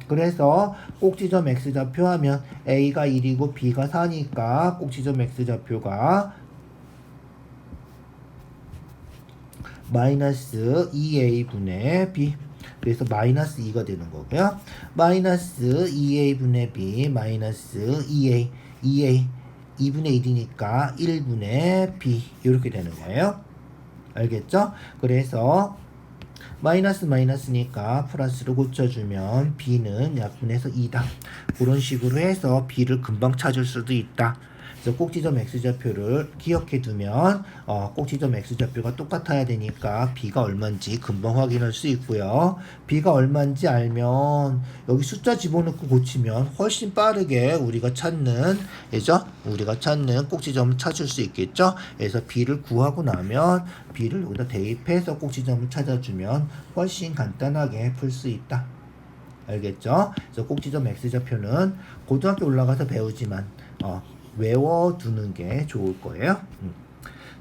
그래서 꼭지점 x좌표 하면 a가 1이고 b가 4니까 꼭지점 x좌표가 마이너스 2a분의 b, 그래서 마이너스 2가 되는 거고요. 마이너스 2a분의 b 마이너스 2a 2분의 1이니까 1분의 b 이렇게 되는 거예요. 알겠죠? 그래서 마이너스니까 플러스로 고쳐주면 b는 약분해서 2다. 그런 식으로 해서 b를 금방 찾을 수도 있다. 그래서 꼭지점 x좌표를 기억해 두면 꼭지점 x좌표가 똑같아야 되니까 b가 얼마인지 금방 확인할 수 있고요. b가 얼마인지 알면 여기 숫자 집어넣고 고치면 훨씬 빠르게 우리가 찾는 꼭지점을 찾을 수 있겠죠. 그래서 b를 구하고 나면 b를 여기다 대입해서 꼭지점을 찾아주면 훨씬 간단하게 풀 수 있다. 알겠죠? 그래서 꼭지점 x좌표는 고등학교 올라가서 배우지만 외워두는 게 좋을 거예요.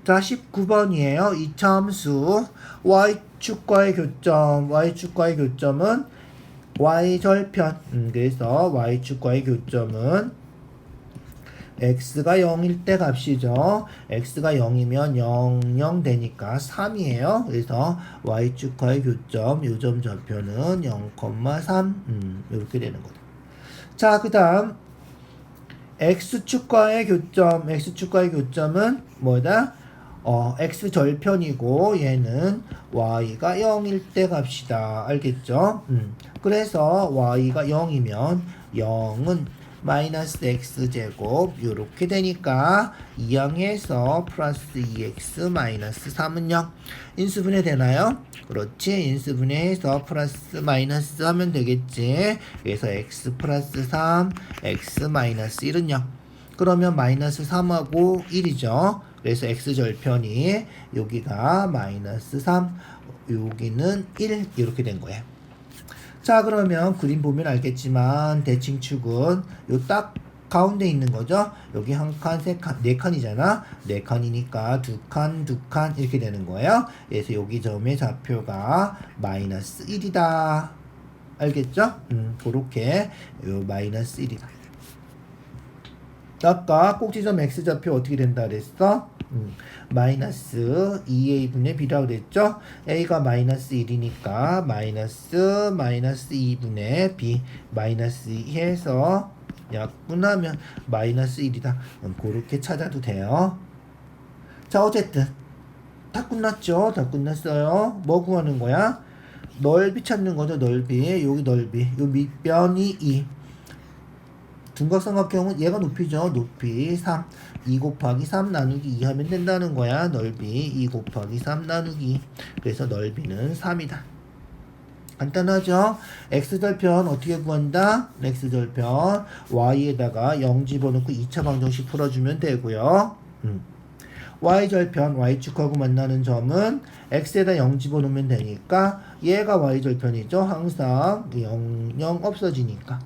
자, 19번이에요. 이차함수 y축과의 교점은 y절편. 그래서 y축과의 교점은 x가 0일 때 값이죠. x가 0이면 0, 0 되니까 3이에요. 그래서 y축과의 교점, 요점 좌표는 0,3 이렇게 되는 거다. 자, 그 다음 x축과의 교점은 뭐다? x절편이고 얘는 y가 0일 때 값이다. 알겠죠? 그래서 y가 0이면 0은 마이너스 x제곱 이렇게 되니까 2항에서 플러스 2x 마이너스 3은 0. 인수분해 되나요? 그렇지. 인수분해해서 플러스 마이너스 하면 되겠지. 그래서 x 플러스 3 x 마이너스 1은 0. 그러면 마이너스 3하고 1이죠. 그래서 x절편이 여기가 마이너스 3, 여기는 1 이렇게 된 거예요. 자, 그러면 그림 보면 알겠지만 대칭축은 요 딱 가운데 있는 거죠. 여기 한 칸, 세 칸, 네 칸이잖아. 네 칸이니까 두 칸 이렇게 되는 거예요. 그래서 여기 점의 좌표가 마이너스 1이다. 알겠죠? 그렇게 요 마이너스 1이다. 아까 꼭지점 x좌표 어떻게 된다 그랬어? 마이너스 2a분의 b라고 그랬죠? a가 마이너스 1이니까 마이너스 2분의 b 마이너스 2 해서 약분하면 마이너스 1이다. 그렇게 찾아도 돼요. 자, 어쨌든 다 끝났죠? 다 끝났어요. 뭐 구하는 거야? 넓이 찾는 거죠. 넓이. 여기 넓이. 요 밑변이 2. 둔각삼각형은 얘가 높이죠. 높이 3. 2 곱하기 3 나누기 2 하면 된다는 거야. 넓이 2 곱하기 3 나누기 2. 그래서 넓이는 3이다. 간단하죠? x절편 어떻게 구한다? x절편 y에다가 0 집어넣고 2차 방정식 풀어주면 되고요. y절편 y축하고 만나는 점은 x에다 0 집어넣으면 되니까 얘가 y절편이죠. 항상 0 없어지니까.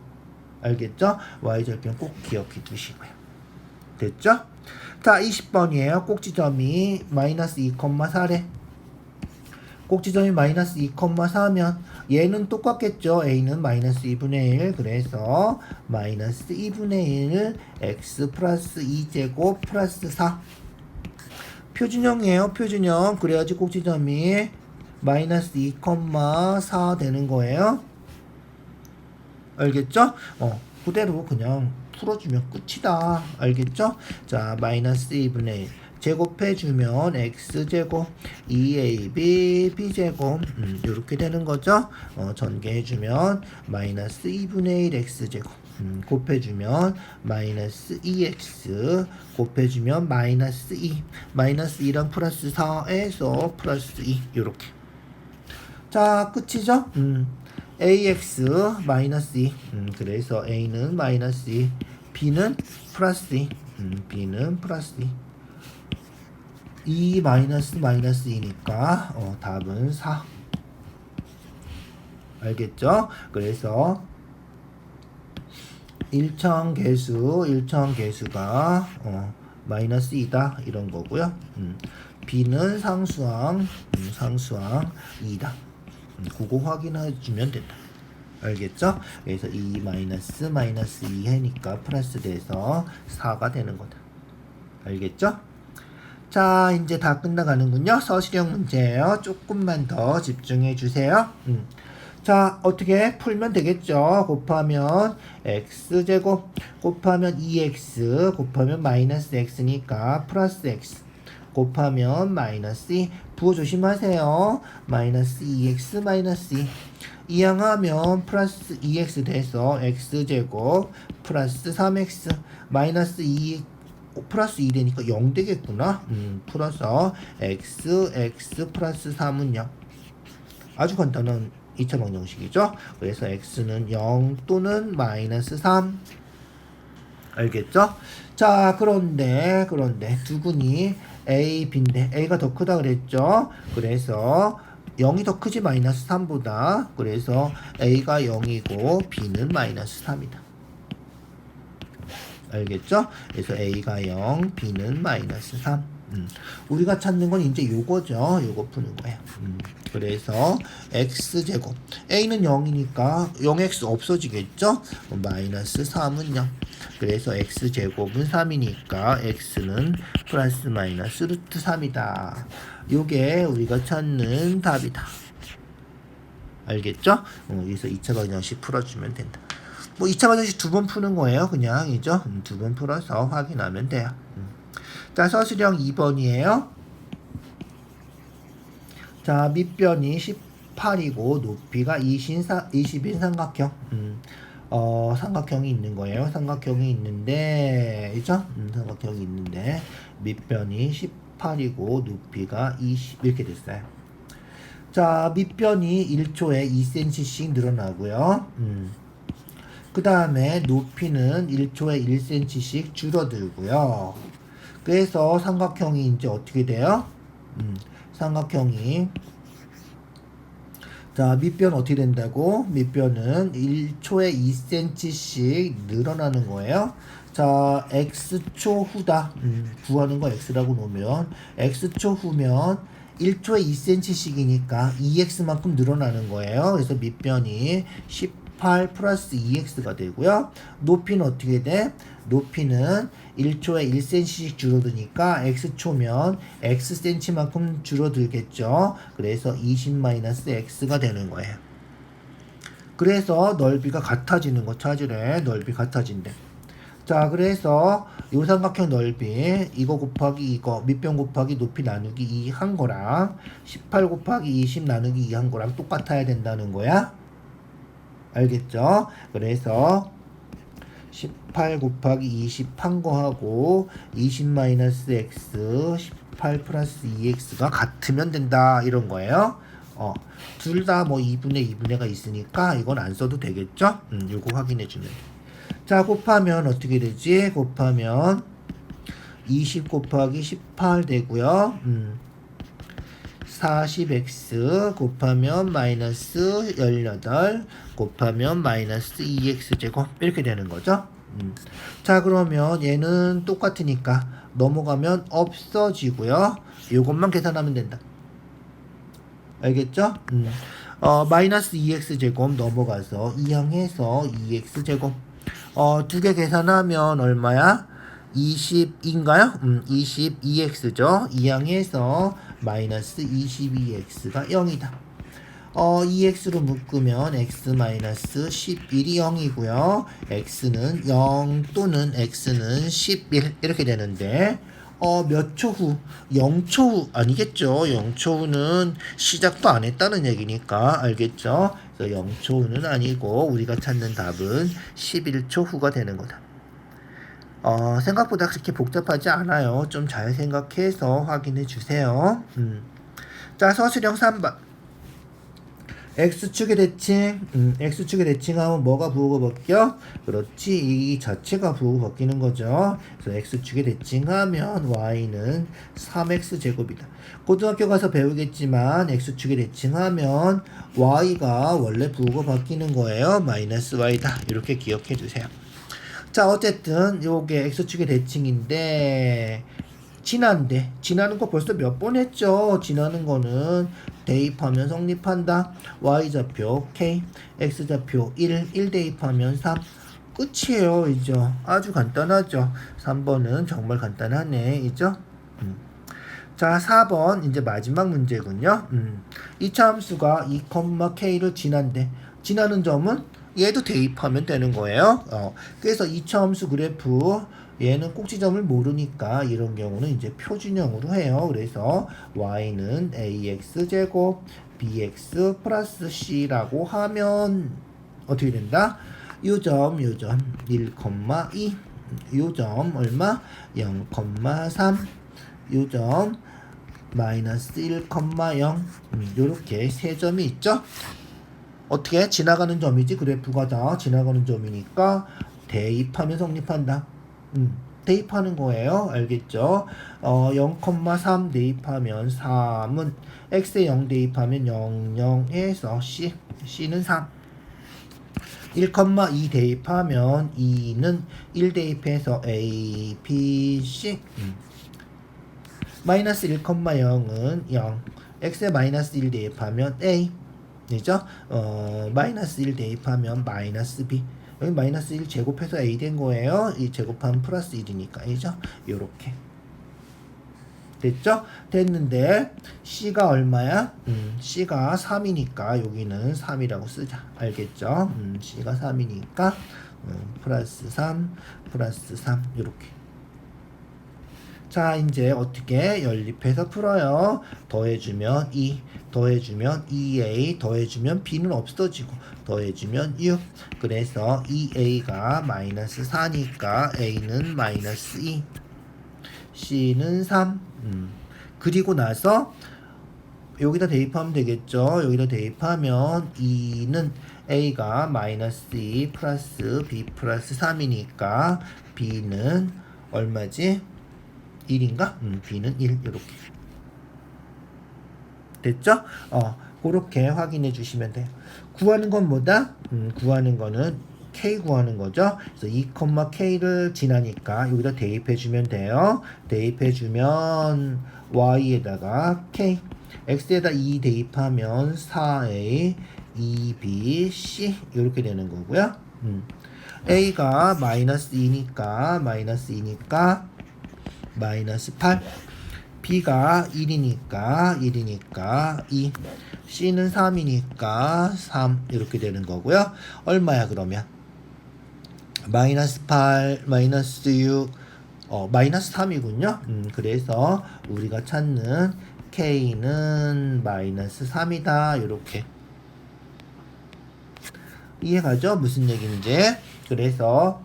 알겠죠? y절편 꼭 기억해 두시고요. 됐죠? 자, 20번이에요. 꼭지점이 마이너스 2,4래. 꼭지점이 마이너스 2,4면 얘는 똑같겠죠. a는 마이너스 2분의 1. 그래서 마이너스 2분의 1 x 플러스 2제곱 플러스 4. 표준형이에요. 표준형. 그래야지 꼭지점이 마이너스 2,4 되는 거예요. 알겠죠? 그대로 그냥 풀어주면 끝이다. 알겠죠? 자, 마이너스 2분의 1 제곱해주면 x제곱 2ab b제곱 이렇게 되는 거죠. 전개해주면 마이너스 2분의 1 x제곱 곱해주면 마이너스 2x 곱해주면 마이너스 2 마이너스 2랑 플러스 4에서 플러스 2 이렇게. 자, 끝이죠? ax 마이너스 2 그래서 a는 마이너스 2 b는 플러스 2 b는 플러스 2 마이너스 2니까 답은 4. 알겠죠? 그래서 1차 개수가 마이너스 2다 이런 거고요. b는 상수항 2다. 그거 확인해 주면 된다. 알겠죠? 그래서 2 마이너스 2 해니까 플러스 돼서 4가 되는 거다. 알겠죠? 자, 이제 다 끝나가는군요. 서술형 문제예요. 조금만 더 집중해 주세요. 자, 어떻게 풀면 되겠죠? 곱하면 x제곱 곱하면 2x 곱하면 마이너스 x니까 플러스 x 곱하면 마이너스 2 부호 조심하세요. 마이너스 2x 마이너스 2 이항하면 플러스 2x 돼서 x제곱 플러스 3x 마이너스 2 플러스 2 되니까 0 되겠구나. 풀어서 x 플러스 3은 0. 아주 간단한 2차 방정식이죠. 그래서 x는 0 또는 마이너스 3. 알겠죠? 자, 그런데 두근이 a, b인데 a가 더 크다 그랬죠? 그래서 0이 더 크지 마이너스 3보다. 그래서 a가 0이고 b는 마이너스 3이다. 알겠죠? 그래서 a가 0, b는 마이너스 3. 우리가 찾는 건 이제 요거죠. 요거 푸는 거예요. 그래서 x제곱 a는 0이니까 0x 없어지겠죠? 마이너스 3은 0. 그래서 x제곱은 3이니까 x는 플러스 마이너스 루트 3이다. 요게 우리가 찾는 답이다. 알겠죠? 여기서 2차 방정식 풀어주면 된다. 뭐 2차 방정식 2번 푸는 거예요. 그냥 이죠? 2번 풀어서 확인하면 돼요. 자, 서술형 2번이에요. 자, 밑변이 18이고 높이가 20인 삼각형. 삼각형이 있는 거예요. 삼각형이 있는데, 그죠? 삼각형이 있는데 밑변이 18이고 높이가 20 이렇게 됐어요. 자, 밑변이 1초에 2cm씩 늘어나고요. 그 다음에 높이는 1초에 1cm씩 줄어들고요. 그래서 삼각형이 이제 어떻게 돼요? 삼각형이 자, 밑변 어떻게 된다고? 밑변은 1초에 2cm씩 늘어나는 거예요. 자, x초 후다. 구하는 거 x라고 놓으면 x초 후면 1초에 2cm씩이니까 2x만큼 늘어나는 거예요. 그래서 밑변이 18 플러스 2x가 되고요. 높이는 어떻게 돼? 높이는 1초에 1cm씩 줄어드니까 x초면 xcm만큼 줄어들겠죠. 그래서 20-x가 되는 거예요. 그래서 넓이가 같아지는 거 찾으래. 넓이 같아진대. 자, 그래서 요 삼각형 넓이 이거 곱하기 이거 밑변 곱하기 높이 나누기 2 한 거랑 18 곱하기 20 나누기 2 한 거랑 똑같아야 된다는 거야. 알겠죠? 그래서 18 곱하기 20 한 거하고 20-x 18 플러스 2x가 같으면 된다 이런 거예요. 둘 다 뭐 2분의 2분의가 있으니까 이건 안 써도 되겠죠? 요거 확인해 주면. 자, 곱하면 어떻게 되지? 곱하면 20 곱하기 18 되고요. 40x 곱하면 마이너스 18 곱하면 마이너스 2x 제곱 이렇게 되는 거죠. 자, 그러면 얘는 똑같으니까 넘어가면 없어지고요. 이것만 계산하면 된다. 알겠죠? 마이너스 2x 제곱 넘어가서 이항해서 2x 제곱 두 개 계산하면 얼마야? 20인가요? 22x죠. 이항해서 마이너스 22x가 0이다. 2x로 묶으면 x 마이너스 11이 0이고요. x는 0 또는 x는 11 이렇게 되는데 몇 초 후? 0초 후 아니겠죠. 0초 후는 시작도 안 했다는 얘기니까 알겠죠. 그래서 0초 후는 아니고 우리가 찾는 답은 11초 후가 되는 거다. 생각보다 그렇게 복잡하지 않아요. 좀 잘 생각해서 확인해 주세요. 자, 서술형 3번. X축의 대칭, X축의 대칭하면 뭐가 부호가 바뀌어? 그렇지, 이 자체가 부호가 바뀌는 거죠. 그래서 X축의 대칭하면 Y는 3X제곱이다. 고등학교 가서 배우겠지만 X축의 대칭하면 Y가 원래 부호가 바뀌는 거예요. 마이너스 Y다. 이렇게 기억해 주세요. 자, 어쨌든 요게 X축의 대칭인데 지나는 거 벌써 몇 번 했죠. 지나는 거는 대입하면 성립한다. Y좌표 K, X좌표 1 대입하면 3. 끝이에요. 이제 아주 간단하죠. 3번은 정말 간단하네. 이죠? 자, 4번 이제 마지막 문제군요. 2차 함수가 2,K를 지난대. 지나는 점은 얘도 대입하면 되는 거예요. 그래서 2차 함수 그래프 얘는 꼭지점을 모르니까 이런 경우는 이제 표준형으로 해요. 그래서 y는 ax제곱 bx 플러스 c라고 하면 어떻게 된다? 요점 1,2 요점 얼마? 0,3 요점 마이너스 1,0 요렇게 세 점이 있죠? 어떻게? 지나가는 점이지 그래프가 다 지나가는 점이니까 대입하면 성립한다. 대입하는 거예요. 알겠죠? 0,3 대입하면 3은 x에 0 대입하면 0,0에서 c는 3. 1,2 대입하면 2는 1 대입해서 a, b, c. 마이너스 1,0은 0. x에 마이너스 1 대입하면 a. 그죠? 마이너스 1 대입하면 마이너스 b. 여기 마이너스 1 제곱해서 a 된 거예요. 이 제곱하면 플러스 1이니까. 그죠? 요렇게. 됐죠? 됐는데 c가 얼마야? c가 3이니까 여기는 3이라고 쓰자. 알겠죠? c가 3이니까 플러스 3 플러스 3 요렇게. 자, 이제 어떻게 연립해서 풀어요? 더해주면 2, 더해주면 2a, 더해주면 b는 없어지고 더해주면 6. 그래서 2a가 마이너스 4니까 a는 마이너스 2, c는 3. 그리고 나서 여기다 대입하면 되겠죠. 여기다 대입하면 2는 a가 마이너스 2 플러스 b 플러스 3이니까 b는 얼마지? 1인가? b는 1 이렇게 됐죠? 그렇게 확인해 주시면 돼요. 구하는 건 뭐다? 구하는 거는 k 구하는 거죠. 그래서 2,k를 지나니까 여기다 대입해 주면 돼요. 대입해 주면 y에다가 k, x에다 2 대입하면 4a, 2b, c 이렇게 되는 거고요. a가 마이너스 2니까 마이너스 8, b가 1이니까 2, c는 3이니까 3 이렇게 되는 거고요. 얼마야 그러면? 마이너스 8, 마이너스 6, 마이너스 3이군요. 그래서 우리가 찾는 k는 마이너스 3이다. 이렇게 이해가죠? 무슨 얘기인지. 그래서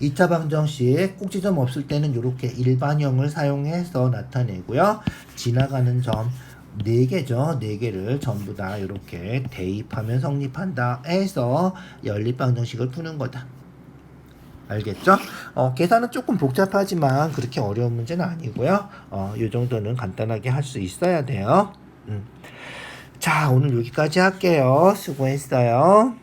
2차 방정식 꼭지점 없을 때는 이렇게 일반형을 사용해서 나타내고요. 지나가는 점 4개죠. 4개를 전부 다 이렇게 대입하면 성립한다 해서 연립방정식을 푸는 거다. 알겠죠? 계산은 조금 복잡하지만 그렇게 어려운 문제는 아니고요. 이 정도는 간단하게 할 수 있어야 돼요. 자, 오늘 여기까지 할게요. 수고했어요.